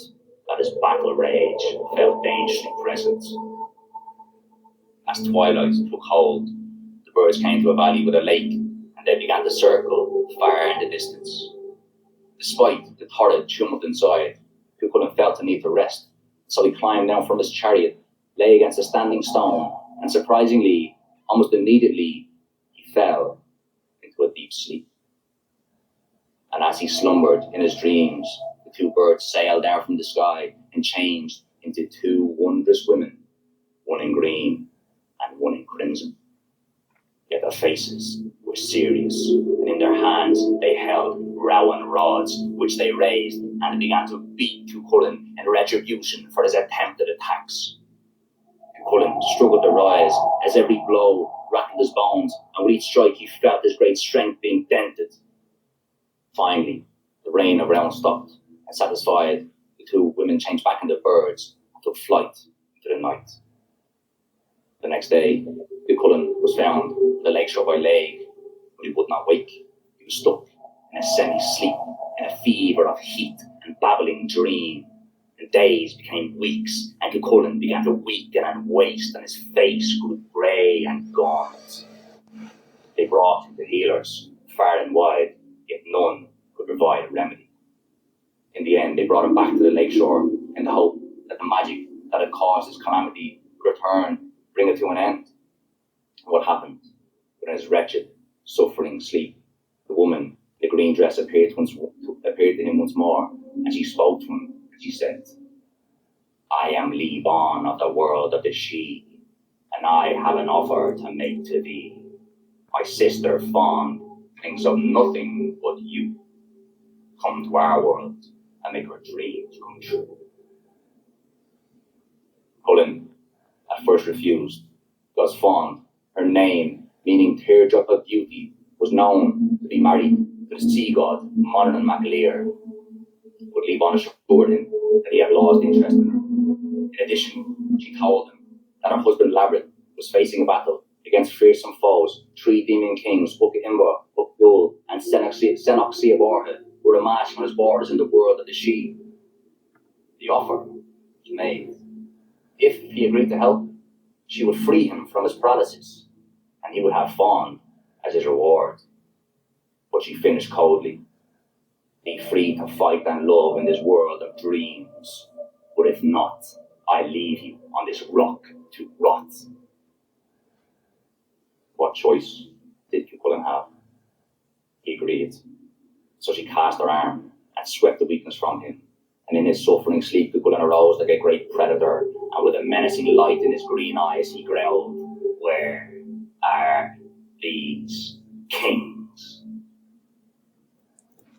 that his battle rage felt dangerously present. As twilight took hold, the birds came to a valley with a lake, and they began to circle far in the distance. Despite the 𝗕𝗏𝗃 and 𝗖𝗏, Chulainn felt the need to rest, so he climbed down from his chariot, lay against a standing stone, and surprisingly, almost immediately, he fell into a deep sleep. And as he slumbered in his dreams, the two birds sailed down from the sky and changed into two wondrous women, one in green and one in crimson. Yet their faces were serious, and in their hands they held rowan rods, which they raised and began to beat Chulainn in retribution for his attempted attacks. Chulainn struggled to rise as every blow rattled his bones, and with each strike he felt his great strength being dented. Finally, the rain of round stopped, and satisfied, the two women changed back into birds and took flight into the night. The next day, Chulainn was found on the lakeshore by 𝗏𝗏, but he would not wake. He was stuck in a semi-sleep, in a fever of heat and babbling dream. And days became weeks, and Chulainn began to weaken and waste, and his face grew grey and gaunt. They brought him to healers far and wide, yet none could provide a remedy. In the end, they brought him back to the lakeshore in the hope that the magic that had caused his calamity would return, bring it to an end. And what happened? But in his wretched, suffering sleep, the woman in the green dress appeared to him once more, and she spoke to him. She said, "I am 𝗬𝗏 of the world of the 𝗁𝗲, and I have an offer to make to thee. My sister Fond thinks of nothing but you. Come to our world and make her dreams come true." Chulainn at first refused, because Fond, her name meaning 𝗕𝗃𝗏 was known to be married to the sea god Monaghan MacAleer. But 𝗬𝗏 assured him that he had lost interest in her. In addition, she told him that her husband Labyrinth was facing a battle against fearsome foes. 3 demon kings, 𝗵𝗵𝗂𝗵𝗶, 𝗵𝗃𝗃𝗃, and 𝗤𝗃𝗃𝗃𝗃, were amassing on his borders in the world of the 𝗁. The offer was made. If he agreed to help, she would free him from his paralysis, and he would have 𝗲𝗺 as his reward. But she finished coldly. Be free to fight and love in this world of dreams, but if not, I leave you on this rock to rot. What choice did 𝗃𝗃𝗃 have? He agreed. So she cast her arm and swept the weakness from him, and in his suffering sleep 𝗃𝗃𝗃 arose like a great predator, and with a menacing light in his green eyes he growled, "Where are these kings?"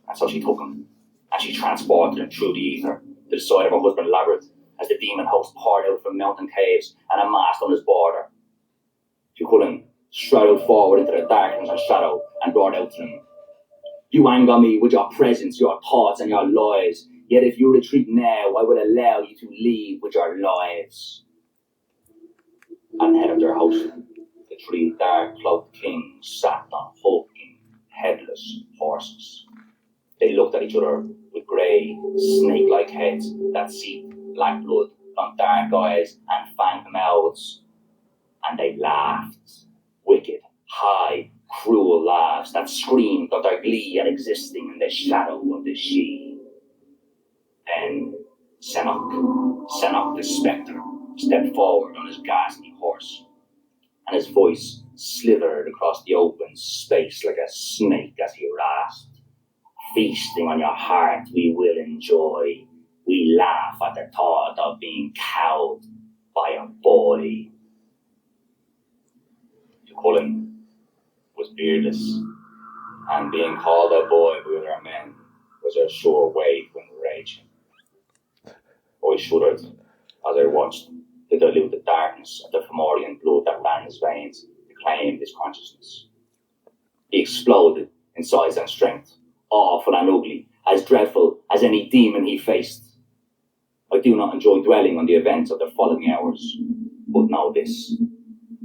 And so she took him, and she transported him through the ether to the side of her husband Labyrinth, as the demon host poured out from mountain caves and amassed on his border. 𝗃𝗃𝗃 strode forward into the darkness and shadow and roared out to them, "You anger me with your presence, your thoughts, and your lies. Yet if you retreat now, I will allow you to leave with your lives." At the head of their host, the 3 dark-cloaked kings sat on hulking, headless horses. They looked at each other with grey, snake-like heads that seeped black blood from dark eyes and fanged mouths. And they laughed, wicked, high, cruel laughs that screamed of their glee at existing in the shadow of the 𝗁. Then 𝗤𝗃 the spectre, stepped forward on his ghastly horse, and his voice slithered across the open space like a snake as he rasped, "Feasting on your heart we will enjoy. We laugh at the thought of being cowed by a boy." 𝗃𝗃𝗃 was beardless, and being called a boy by other men was a sure way to enrage him. I shuddered as I watched the diluted darkness of the Fomorian blood that ran in his veins to claim his consciousness. He exploded in size and strength, awful and ugly, as dreadful as any demon he faced. I do not enjoy dwelling on the events of the following hours, but know this: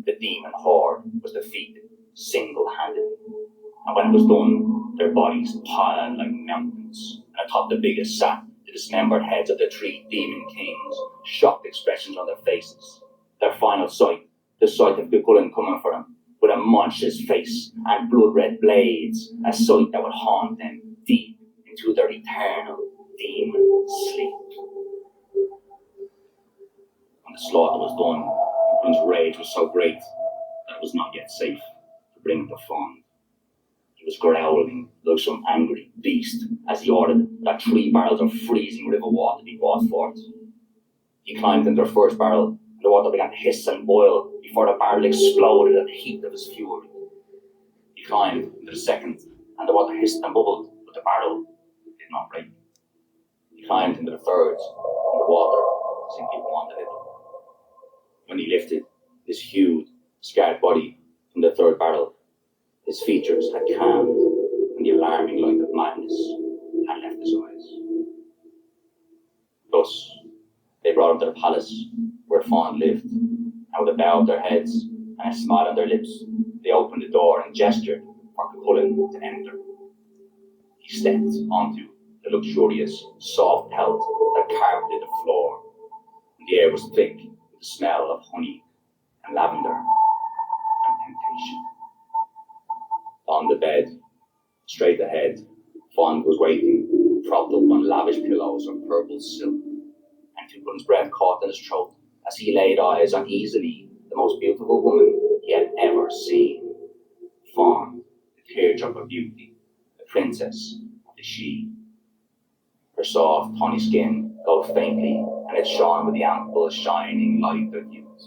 the demon horde was defeated single-handedly, and when it was done, their bodies piled like mountains, and atop the biggest sat the dismembered heads of the 3 demon kings, shocked expressions on their faces. Their final sight, the sight of 𝗃𝗃𝗃 coming for them, with a monstrous face and blood-red blades, a sight that would haunt them deep into their eternal demon sleep. When the slaughter was done, 𝗃𝗃𝗃's rage was so great that it was not yet safe to bring him to 𝗲𝗺. He was growling like some angry beast as he ordered that 3 barrels of freezing river water be brought forth. He climbed into the first barrel, and the water began to hiss and boil before the barrel exploded at the heat of his fury. He climbed into the second, and the water hissed and bubbled, but the barrel did not break. He climbed into the third, and the water simply wanted it. When he lifted his huge, scarred body from the third barrel, his features had calmed, and the alarming light of madness had left his eyes. Thus, they brought him to the palace where 𝗲𝗺 lived, and with a bow of their heads and a smile on their lips, they opened the door and gestured for 𝗃𝗃𝗃 to enter. He stepped onto the luxurious, soft pelt that carpeted the floor, and the air was thick with the smell of honey and lavender and temptation. On the bed, straight ahead, 𝗲𝗺 was waiting, propped up on lavish pillows of purple silk, and 𝗃𝗃𝗃's breath caught in his throat as he laid eyes on 𝗃𝗵𝗂𝗃, the most beautiful woman he had ever seen. 𝗲𝗺, the 𝗕rdráic the princess of the 𝗁. Her soft, tawny skin glowed faintly, and it shone with the ample, shining light of youth.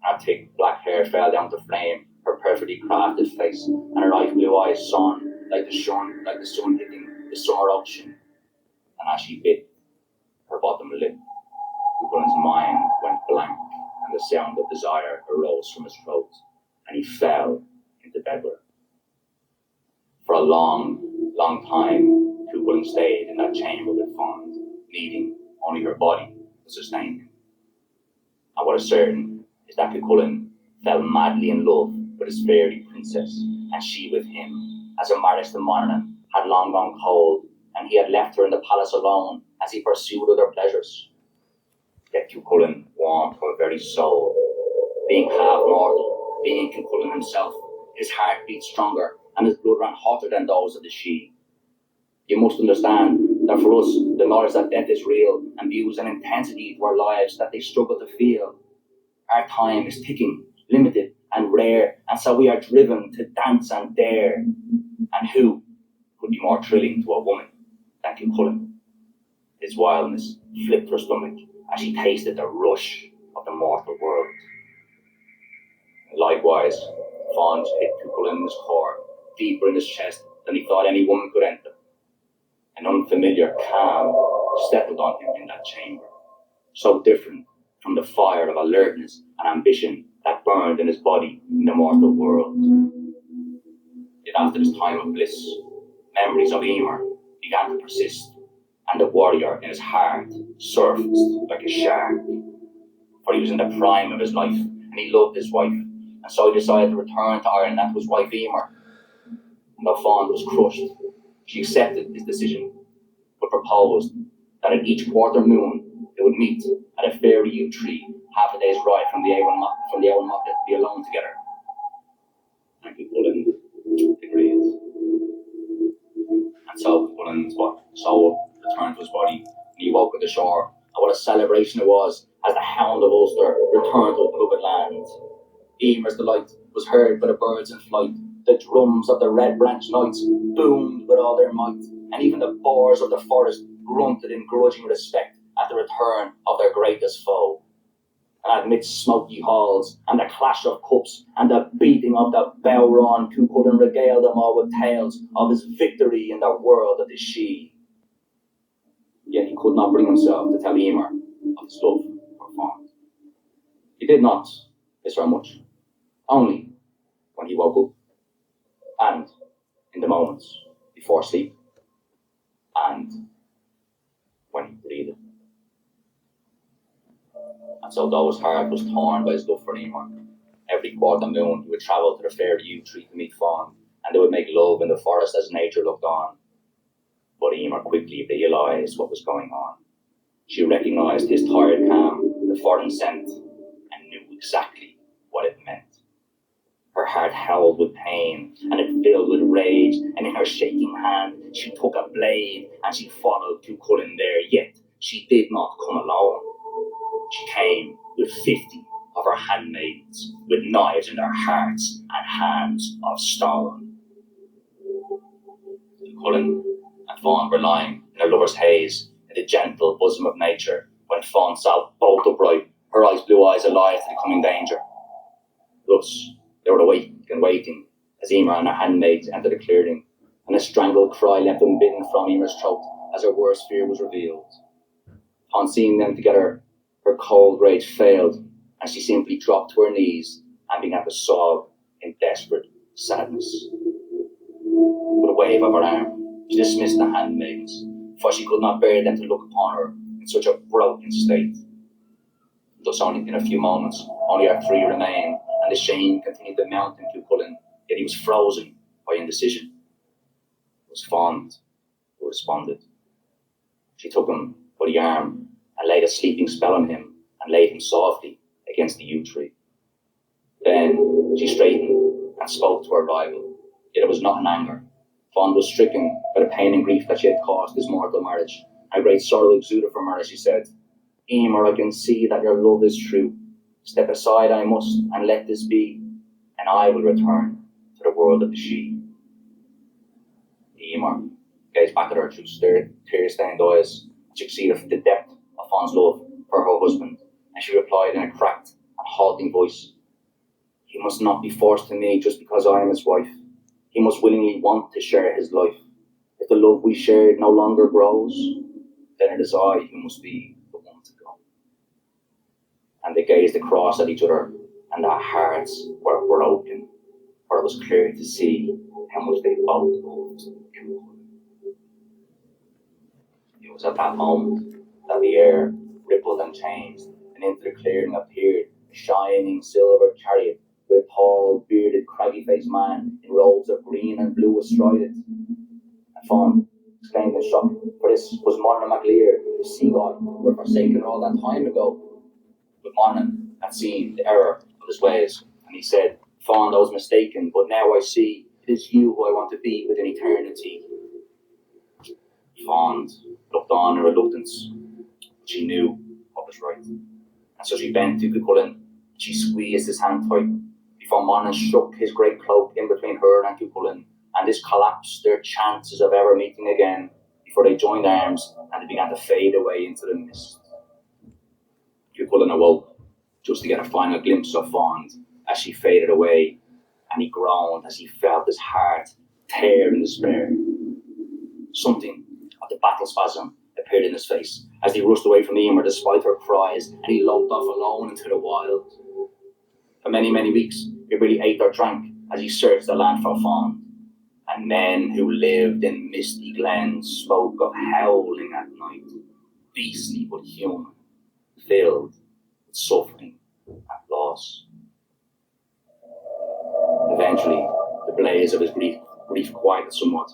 Her thick black hair fell down to frame her perfectly crafted face, and her light blue eyes shone like the sun hitting the summer ocean. And as she bit her bottom lip, 𝗃𝗃𝗃's mind went blank, and the sound of desire arose from his throat, and he fell into bed with her. For a long, long time, 𝗃𝗃𝗃 stayed in that chamber with 𝗲𝗺, needing only her body to sustain him. And what is certain is that 𝗃𝗃𝗃 fell madly in love with his fairy princess, and she with him, as her marriage to Monaghan had long gone cold, and he had left her in the palace alone as he pursued other pleasures. Yet Cuchulainn warmed her very soul. Being half mortal, being Cuchulainn himself, his heart beat stronger, and his blood ran hotter than those of the 𝗲. You must understand that for us, the knowledge that death is real imbues an intensity to our lives that they struggle to feel. Our time is ticking, limited and rare, and so we are driven to dance and dare. And who could be more thrilling to a woman than Cuchulainn? His wildness flipped her stomach as she tasted the rush of the mortal world. Likewise, Fons hit Cuchulainn in his core, deeper in his chest than he thought any woman could enter. An unfamiliar calm settled on him in that chamber, so different from the fire of alertness and ambition that burned in his body in the mortal world. Yet after this time of bliss, memories of 𝗰𝗵𝗄𝗏 began to persist, and the warrior in his heart surfaced like a shark. For he was in the prime of his life, and he loved his wife, and so he decided to return to Ireland and to his wife 𝗰𝗵𝗄𝗏. And though Fon was crushed, she accepted his decision, but proposed that at each quarter moon they would meet at a fairy yew tree, half a day's ride from the 𝗬𝗏 to be alone together. And Cuchulainn agreed. And so Cuchulainn's soul returned to his body, and he woke at the shore, and what a celebration it was as the hound of Ulster returned to the beloved land. 𝗰𝗵𝗄𝗏's delight was heard by the birds in flight. The drums of the red branch knights boomed with all their might, and even the boars of the forest grunted in grudging respect at the return of their greatest foe. And amidst smoky halls, and the clash of cups, and the beating of the bell run, Cuchulainn regaled them all with tales of his victory in the world of the 𝗲. Yet he could not bring himself to tell 𝗰𝗵𝗄𝗏 of his love for Fon. He did not miss her much, only when he woke up, and in the moments before sleep, and when he breathed. And so though his heart was torn by his love for 𝗰𝗵𝗄𝗏, every quarter moon he would travel to the fairy yew tree to meet Fon, and they would make love in the forest as nature looked on. But 𝗰𝗵𝗄𝗏 quickly realised what was going on. She recognised his tired calm, the foreign scent, and knew exactly what it meant. Her heart howled with pain, and it filled with rage, and in her shaking hand she took a blade, and she followed Cuchulainn there, yet she did not come alone. She came with 50 of her handmaids, with knives in their hearts and hands of stone. Cuchulainn and Fon were lying in a lover's haze in the gentle bosom of nature, when Fon saw both upright, her eyes blue eyes alive to the coming danger. Thus, they were awake and waiting as 𝗰𝗵𝗄𝗏 and her handmaids entered the clearing, and a strangled cry left unbidden from 𝗰𝗵𝗄𝗏's throat as her worst fear was revealed. Upon seeing them together, her cold rage failed, and she simply dropped to her knees and began to sob in desperate sadness. With a wave of her arm, she dismissed the handmaids, for she could not bear them to look upon her in such a broken state. Thus only in a few moments, only our three remained, and the shame continued to mount in Cuchulainn, yet he was frozen by indecision. It was Fon who responded. She took him by the arm and laid a sleeping spell on him, and laid him softly against the yew tree. Then she straightened and spoke to her rival, yet it was not in anger. Fon was stricken by the pain and grief that she had caused his mortal marriage. A great sorrow exuded from her as she said, 𝗰𝗵𝗄𝗏, I can see that your love is true. Step aside I must, and let this be, and I will return to the world of the 𝗲. 𝗰𝗵𝗄𝗏 gazed back at her through tear-stained eyes, and she could see the depth of Fon's love for her husband, and she replied in a cracked and halting voice, he must not be forced to me just because I am his wife. He must willingly want to share his life. If the love we shared no longer grows, then it is I who must be the one to go. And they gazed across at each other, and their hearts were broken, for it was clear to see how much they both loved Cuchulainn. It was at that moment that the air rippled and changed, and into the clearing appeared a shining silver chariot with a tall, bearded, craggy-faced man in robes of green and blue astride it. And Fawn exclaimed in shock, for this was Monaghan MacLear, the sea god who had forsaken her all that time ago. But Monaghan had seen the error of his ways, and he said, Fawn, I was mistaken, but now I see it is you who I want to be within eternity. Fawn looked on in reluctance. She knew what was right. And so she bent to Cuchulainn. She squeezed his hand tight before Monaghan shook his great cloak in between her and Cuchulainn, and this collapsed their chances of ever meeting again before they joined arms and they began to fade away into the mist. Cuchulainn awoke just to get a final glimpse of Fawn as she faded away, and he groaned as he felt his heart tear in despair. Something of the battle spasm appeared in his face as he rushed away from Emer despite her cries, and he loped off alone into the wild. For many, many weeks, he really ate or drank as he searched the land for Fawn. And men who lived in misty glens spoke of howling at night, beastly but human, filled with suffering and loss. Eventually, the blaze of his grief quieted somewhat.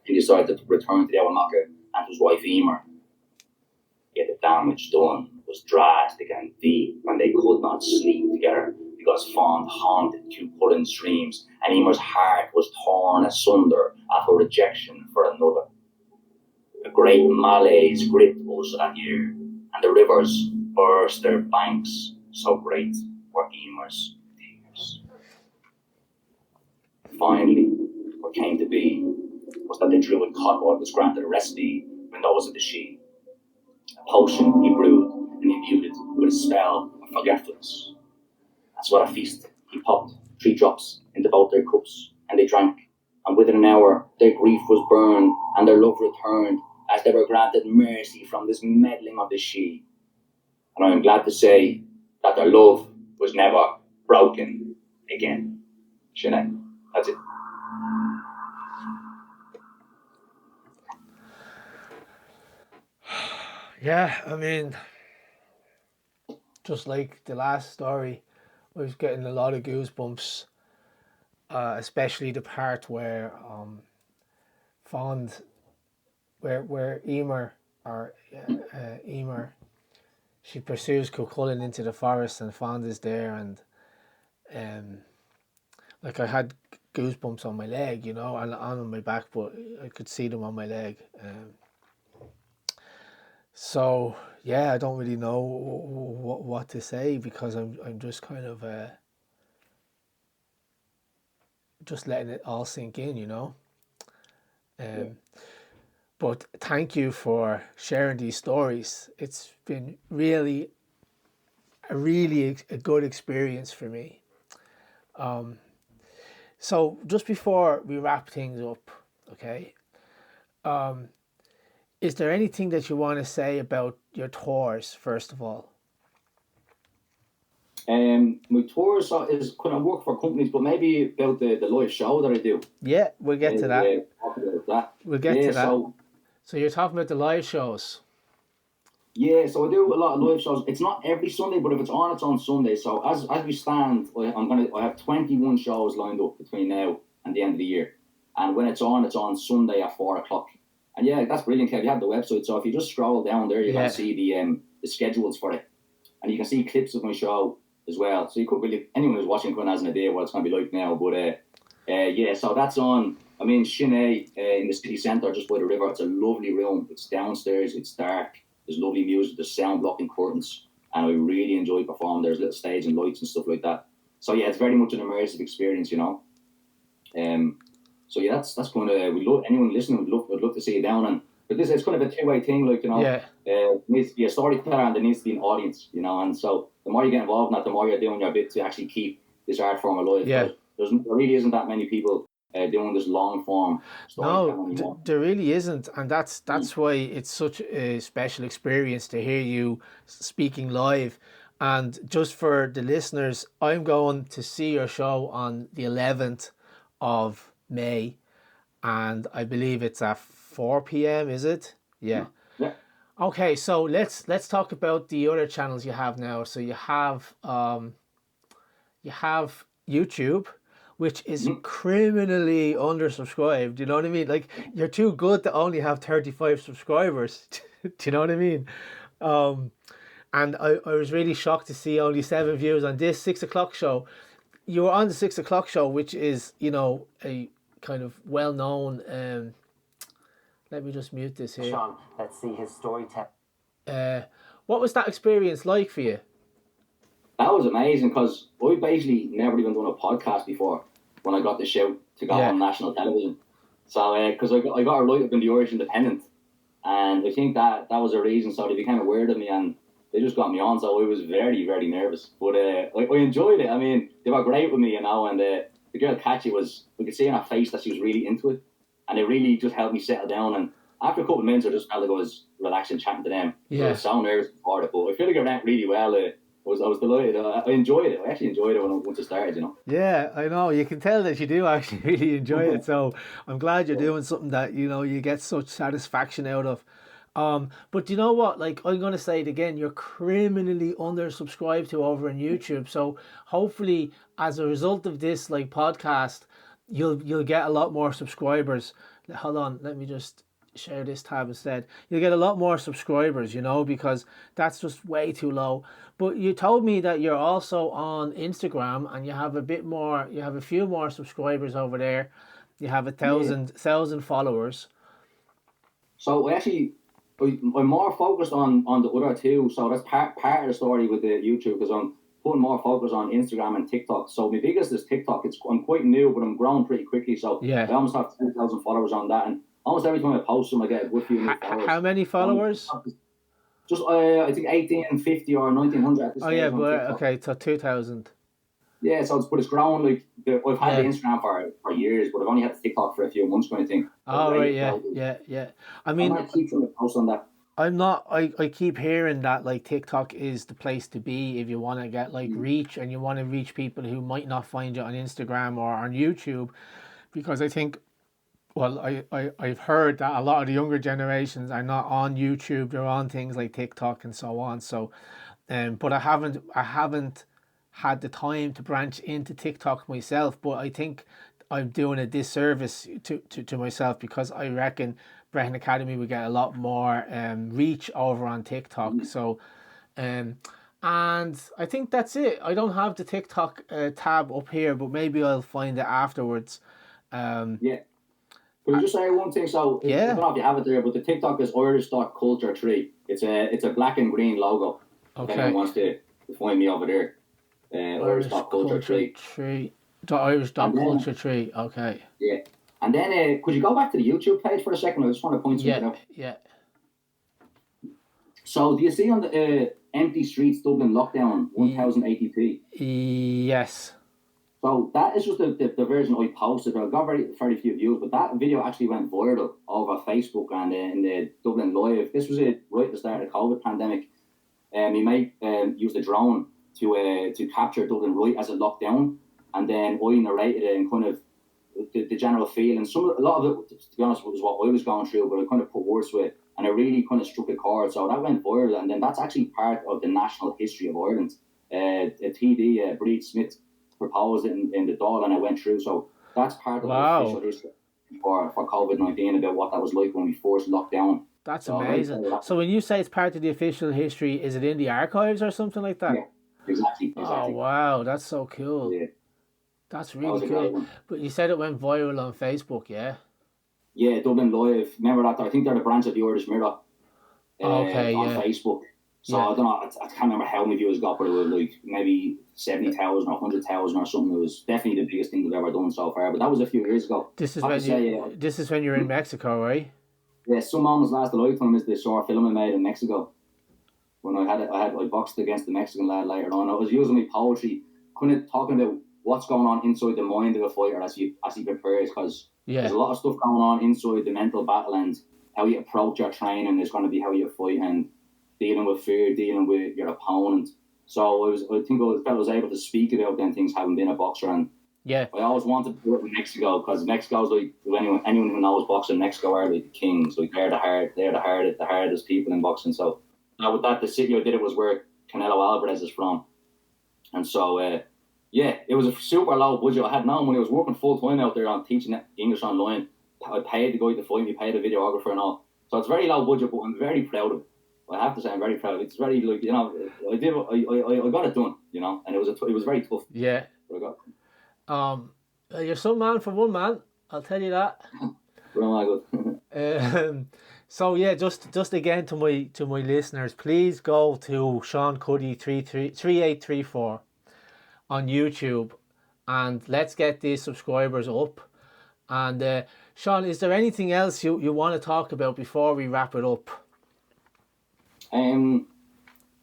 He decided to return to the 𝗟𝗵𝗂𝗃 and his wife Emer. Yet the damage done was drastic and deep, and they could not sleep together because Fawn haunted Cuchulainn's dreams, and Emer's heart was torn asunder at her rejection for another. A great malaise gripped us that year, and the rivers burst their banks, so great were Emer's tears. Finally, what came to be was that the druid 𝗃𝗏 was granted a recipe when those of the 𝗕. A potion he brewed and imbued it with a spell of forgetfulness. And so at a feast, he popped 3 drops into both their cups, and they drank, and within an hour their grief was burned and their love returned as they were granted mercy from this meddling of the 𝗕. And I am glad to say that their love was never broken again. Chulainn, that's it. Yeah, I mean, just like the last story, I was getting a lot of goosebumps, especially the part where where Emer, she pursues Cuchulainn into the forest, and Fond is there, and like I had goosebumps on my leg, and on my back, but I could see them on my leg. So yeah, I don't really know what to say, because I'm just kind of just letting it all sink in, But thank you for sharing these stories. It's been really a good experience for me. So just before we wrap things up, okay, is there anything that you want to say about your tours, first of all? My tours is kind of work for companies, but maybe about the live show that I do. Yeah, we'll get to that. We'll get to that. So you're talking about the live shows. Yeah, so I do a lot of live shows. It's not every Sunday, but if it's on Sunday. So as we stand, I have 21 shows lined up between now and the end of the year. And when it's on Sunday at 4:00. And yeah, that's brilliant, Kev. You have the website, so if you just scroll down there, you can see the schedules for it, and you can see clips of my show as well. So you could really, anyone who's watching has an idea what it's going to be like now. But yeah, so that's on. I'm in 𝗕 in the city centre, just by the river. It's a lovely room. It's downstairs. It's dark. There's lovely music. There's sound blocking curtains, and I really enjoy performing. There's little stage and lights and stuff like that. So yeah, it's very much an immersive experience, So yeah, that's kind of, we love, anyone listening would love to see it down, and but this, it's kind of a two-way thing, like, it needs to be a storyteller and there needs to be an audience, and so the more you get involved in that, the more you're doing your bit to actually keep this art form alive. Yeah. There really isn't that many people doing this long form storytelling. No, there really isn't, and that's why it's such a special experience to hear you speaking live. And just for the listeners, I'm going to see your show on the 11th of May, and I believe it's at 4 p.m. Is it? Yeah. Okay, so let's talk about the other channels you have now. So you have YouTube, which is criminally undersubscribed. You know what I mean? Like, you're too good to only have 35 subscribers. Do you know what I mean? And I was really shocked to see only 7 views on this 6 o'clock show. You were on the 6 o'clock show, which is, you know, a kind of well-known. Let me just mute this here. Seán, let's see his storyteller. What was that experience like for you? That was amazing because I basically never even done a podcast before when I got the shout to go on national television. So, because I got a write-up in the Irish Independent, and I think that was a reason. So they became aware of me and they just got me on. So I was very, very nervous, but I enjoyed it. I mean, they were great with me, you know. And the girl 𝗘𝗃𝗏 we could see in her face that she was really into it, and it really just helped me settle down. And after a couple of minutes, I just felt like I was relaxing, chatting to them. Yeah. I was so nervous before it, but I feel like it went really well. I was delighted. I enjoyed it. I actually enjoyed it once it started, you know. Yeah, I know. You can tell that you do actually really enjoy it. So I'm glad you're doing something that, you know, you get such satisfaction out of. But you know what? Like, I'm going to say it again, you're criminally undersubscribed to over on YouTube. So hopefully, as a result of this, like, podcast, you'll get a lot more subscribers. Hold on, let me just share this tab instead. You'll get a lot more subscribers, you know, because that's just way too low. But you told me that you're also on Instagram and you have a few more subscribers over there. You have 1,000 followers. So I'm more focused on the other two. So that's part of the story with the YouTube, because I'm putting more focus on Instagram and TikTok. So my biggest is TikTok. I'm quite new, but I'm growing pretty quickly. So I almost have 10,000 followers on that, and almost every time I post them, I get a good few new followers. How many followers? Just I think 1,850 or 1,900 at this stage. Okay, so 2,000. Yeah, so it's grown. Like, I've had the Instagram for years, but I've only had the TikTok for a few months, kind of thing. Oh, right, yeah. I mean, I keep trying to post on that. I keep hearing that, like, TikTok is the place to be if you want to get, like, reach, and you want to reach people who might not find you on Instagram or on YouTube, because I think, well, I've heard that a lot of the younger generations are not on YouTube; they're on things like TikTok and so on. So, but I haven't had the time to branch into TikTok myself. But I think I'm doing a disservice to myself, because I reckon 𝗵𝗏 Academy would get a lot more reach over on TikTok. So, and I think that's it. I don't have the TikTok tab up here, but maybe I'll find it afterwards. Could you just say one thing? So, I don't know if you have it there, but the TikTok is �rish.culture3. It's a black and green logo. Okay. If anyone wants to find me over there. �rish.culture3. �rish.culture3. Okay. Yeah. And then, could you go back to the YouTube page for a second? I just want to point something out. Yeah. So, do you see on the empty streets Dublin lockdown 1080p? Yes. So that is just the version I posted. I got very few views, but that video actually went viral over Facebook and in the Dublin Live. This was right at the start of the COVID pandemic. My mate used a drone to capture Dublin right as it locked down, and then I narrated it and kind of the general feel. And a lot of it, to be honest, was what I was going through, but I kind of put words to it, and it really kind of struck a chord. So that went viral, and then that's actually part of the national history of Ireland. 𝗵𝗵𝗂𝗶𝗹 proposed it in the Dáil, and it went through. So that's part of the official history for COVID-19 about what that was like when we first locked down. That's amazing. So when you say it's part of the official history, is it in the archives or something like that? Yeah, exactly. Oh, wow. That's so cool. Yeah. That's really cool. But you said it went viral on Facebook, yeah? Yeah, Dublin Live. Remember that? I think they're the branch of the Irish Mirror on Facebook. So I don't know, I can't remember how many views got, but it was like maybe 70,000 or 100,000 or something. It was definitely the biggest thing we've ever done so far. But that was a few years ago. This is when you're in Mexico, right? Yeah, Some Moments Last a Lifetime is the short film I made in Mexico. When I boxed against the Mexican lad later on. I was using my poetry, kind of talking about what's going on inside the mind of a fighter as he prepares, because there's a lot of stuff going on inside the mental battle, and how you approach your training is going to be how you fight, and dealing with fear, dealing with your opponent. So I think I was able to speak about them things, having been a boxer, and I always wanted to do it in Mexico, because Mexico's like, anyone who knows boxing, Mexico are like the kings. Like they're the hardest people in boxing. So with that, the city I did it was where 𝗃𝗏𝗃𝗍 is from, and so Yeah, it was a super low budget. I had no money. I was working full time out there on teaching English online. I paid the guy to find me, paid the videographer and all. So it's very low budget, but I'm very proud of it. I have to say I'm very proud of it. It's very, like, you know, I got it done, you know, and it was very tough. Yeah. But I got it. You're some man for one man, I'll tell you that. Well, good. So yeah, just again to my listeners, please go to Seán Cuddy 3834 on YouTube, and let's get these subscribers up. And Seán, is there anything else you want to talk about before we wrap it up?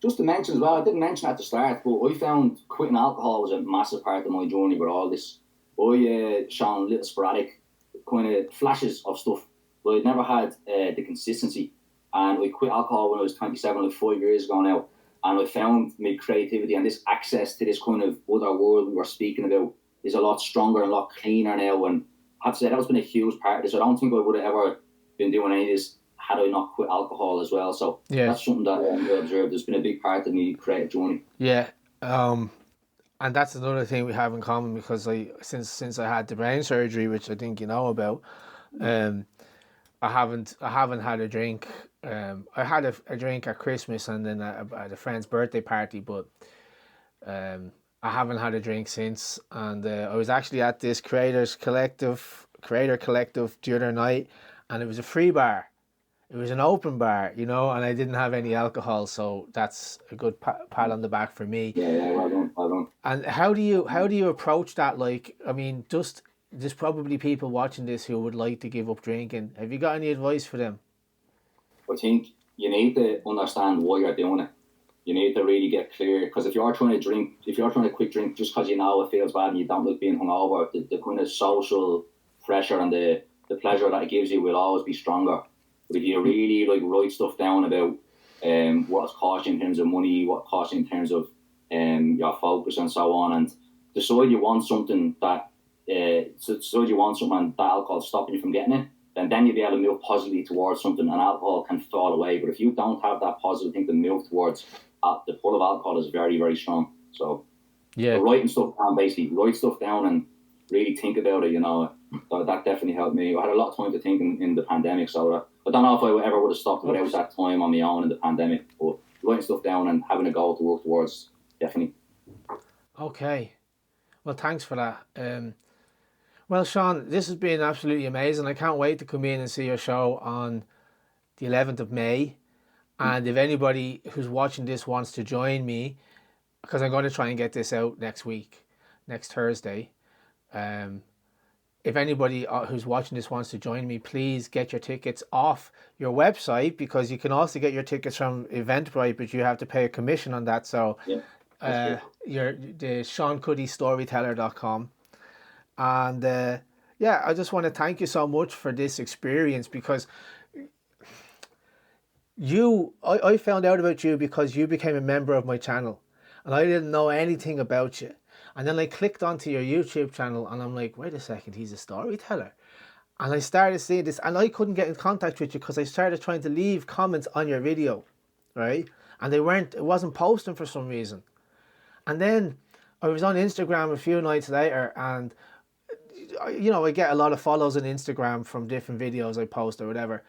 Just to mention as well, I didn't mention at the start, but I found quitting alcohol was a massive part of my journey with all this. I shown little sporadic kind of flashes of stuff, but I'd never had the consistency. And I quit alcohol when I was 27, like 5 years ago now. And I found my creativity and this access to this kind of other world we were speaking about is a lot stronger and a lot cleaner now. And I have to say that's been a huge part of this. I don't think I would have ever been doing any of this had I not quit alcohol as well. So that's something that I observed. There's been a big part of my creative journey. Yeah. And that's another thing we have in common, because since I had the brain surgery, which I think you know about, I haven't had a drink. I had a drink at Christmas and then at a friend's birthday party, but I haven't had a drink since. And I was actually at this creator collective the other night, and it was a free bar. It was an open bar, you know, and I didn't have any alcohol, so that's a good pat on the back for me. Yeah, well done. And how do you approach that? Like, I mean, there's probably people watching this who would like to give up drinking. Have you got any advice for them? I think you need to understand why you're doing it. You need to really get clear, because if you're trying to quit drink just because you know it feels bad and you don't like being hungover, the kind of social pressure and the pleasure that it gives you will always be stronger. But if you really write stuff down about what it's costing in terms of money, what it costs in terms of your focus and so on, and decide you want something that alcohol's stopping you from getting it, then you'll be able to move positively towards something, and alcohol can fall away. But if you don't have that positive thing to move towards, the pull of alcohol is very, very strong. So writing stuff down, basically write stuff down and really think about it, you know. So that definitely helped me. I had a lot of time to think in the pandemic, so I don't know if I ever would have stopped without that time on my own in the pandemic, but writing stuff down and having a goal to work towards, definitely. Okay. Well, thanks for that. Well, Seán, this has been absolutely amazing. I can't wait to come in and see your show on the 11th of May. And if anybody who's watching this wants to join me, because I'm going to try and get this out next Thursday. If anybody who's watching this wants to join me, please get your tickets off your website, because you can also get your tickets from Eventbrite, but you have to pay a commission on that. So the 𝗃𝗵𝗂𝗃.com. And I just want to thank you so much for this experience, because I found out about you because you became a member of my channel, and I didn't know anything about you. And then I clicked onto your YouTube channel and I'm like, wait a second, he's a storyteller. And I started seeing this, and I couldn't get in contact with you because I started trying to leave comments on your video, right? And it wasn't posting for some reason. And then I was on Instagram a few nights later, and you know, I get a lot of follows on Instagram from different videos I post or whatever.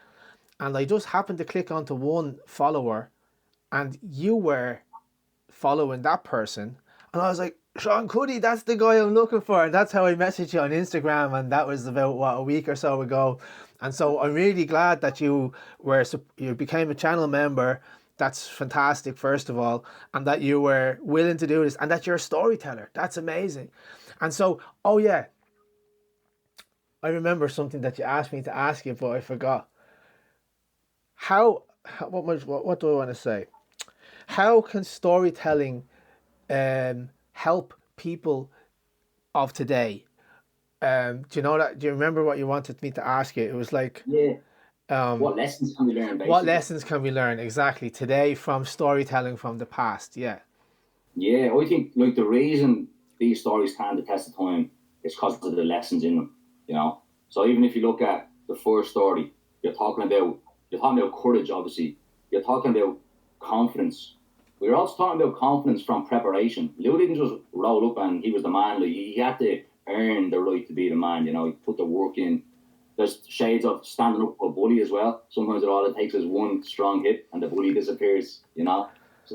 And I just happened to click onto one follower, and you were following that person. And I was like, Seán Cuddy, that's the guy I'm looking for. And that's how I messaged you on Instagram. And that was about, a week or so ago. And so I'm really glad that you became a channel member. That's fantastic, first of all. And that you were willing to do this, and that you're a storyteller. That's amazing. And so, I remember something that you asked me to ask you, but I forgot. What do I want to say? How can storytelling help people of today? Do you know that? Do you remember what you wanted me to ask you? It was like, what lessons can we learn? Basically? What lessons can we learn exactly today from storytelling from the past? I think the reason these stories stand the test of time is because of the lessons in them. You know, so even if you look at the first story, you're talking about courage. Obviously, you're talking about confidence. we were also talking about confidence from preparation. Lou didn't just roll up and he was the man. Like, he had to earn the right to be the man, you know. He put the work in. There's shades of standing up for a bully as well. Sometimes all it takes is one strong hit and the bully disappears, you know. So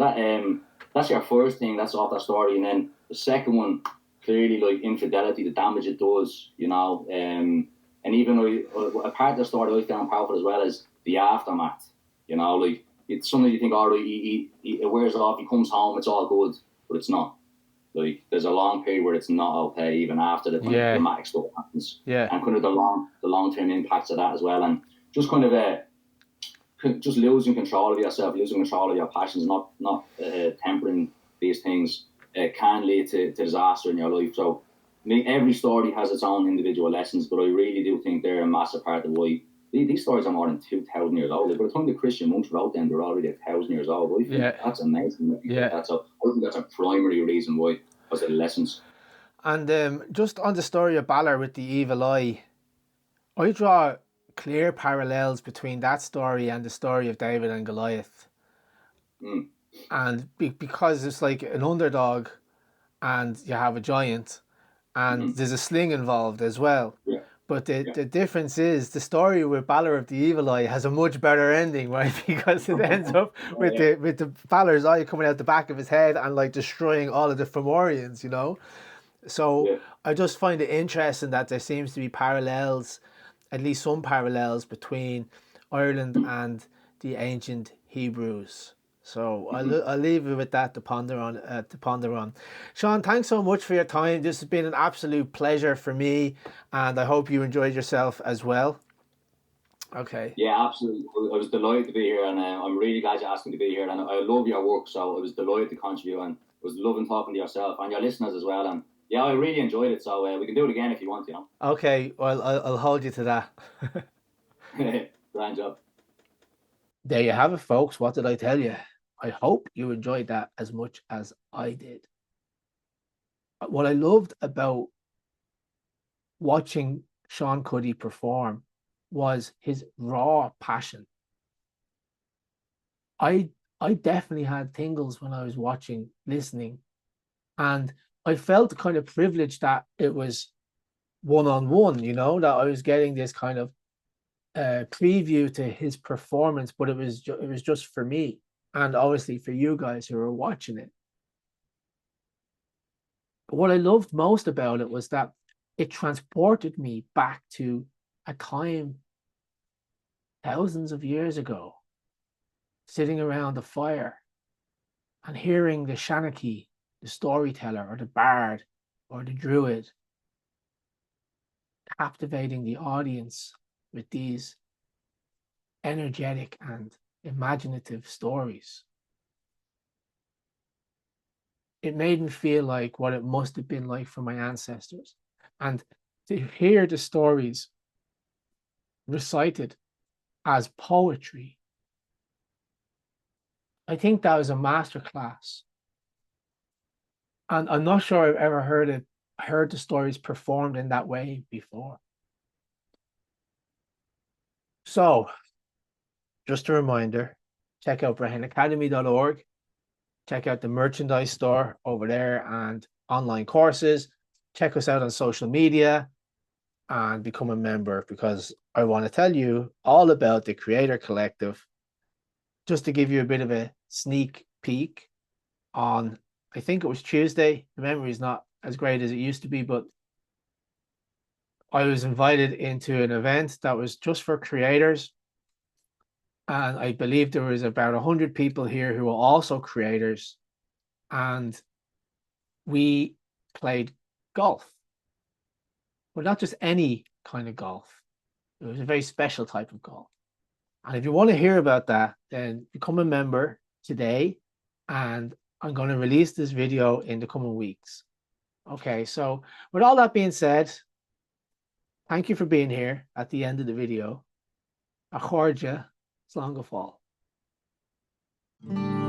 that's your first thing. That's off that story. And then the second one, clearly, like, infidelity, the damage it does, you know. And even a part of the story I found powerful as well is the aftermath, you know. Like, it's something you think, all right, he wears off, he comes home, it's all good, but it's not. Like, there's a long period where it's not okay, even after the kind of dramatic stuff happens. Yeah. And kind of the long-term impacts of that as well. And just kind of just losing control of yourself, losing control of your passions, not tempering these things can lead to disaster in your life. So, I mean, every story has its own individual lessons, but I really do think they're a massive part of why these stories are more than 2,000 years old. Like, by the time the Christian monks wrote them, they're already 1,000 years old. I think that's amazing. I think that's a primary reason why, because of the lessons. And just on the story of Balor with the evil eye, I draw clear parallels between that story and the story of David and Goliath. And because it's like an underdog and you have a giant and there's a sling involved as well. Yeah. But the difference is the story with Balor of the Evil Eye has a much better ending, right? Because it ends up with the Balor's eye coming out the back of his head and like destroying all of the Fomorians, you know? So I just find it interesting that there seems to be parallels, at least some parallels between Ireland and the ancient Hebrews. So I'll leave you with that to ponder on. Seán, thanks so much for your time. This has been an absolute pleasure for me, and I hope you enjoyed yourself as well. Okay. Yeah, absolutely. I was delighted to be here, and I'm really glad you asked me to be here. And I love your work, so I was delighted to contribute, and I was loving talking to yourself and your listeners as well. And yeah, I really enjoyed it. So we can do it again if you want, you know. Okay. Well, I'll hold you to that. Grand job. There you have it, folks. What did I tell you? I hope you enjoyed that as much as I did. What I loved about watching Seán Cuddy perform was his raw passion. I definitely had tingles when I was watching, listening, and I felt kind of privileged that it was one-on-one, you know, that I was getting this kind of preview to his performance, but it was just for me. And obviously for you guys who are watching it. But what I loved most about it was that it transported me back to a time thousands of years ago, sitting around a fire and hearing the 𝗕𝗃𝗃, the storyteller or the bard or the druid, captivating the audience with these energetic and imaginative stories. It made me feel like what it must have been like for my ancestors. And to hear the stories recited as poetry, I think that was a masterclass. And I'm not sure I've ever heard the stories performed in that way before. So, just a reminder, check out 𝗵𝗵𝗂𝗃.org. Check out the merchandise store over there and online courses. Check us out on social media and become a member, because I want to tell you all about the Creator Collective. Just to give you a bit of a sneak peek, on, I think it was Tuesday. The memory is not as great as it used to be, but I was invited into an event that was just for creators. And I believe there was about 100 people here who were also creators. And we played golf. But not just any kind of golf. It was a very special type of golf. And if you want to hear about that, then become a member today. And I'm going to release this video in the coming weeks. Okay, so with all that being said, thank you for being here at the end of the video. 𝗕𝗃𝗃 and 𝗖𝗂𝗄𝗏.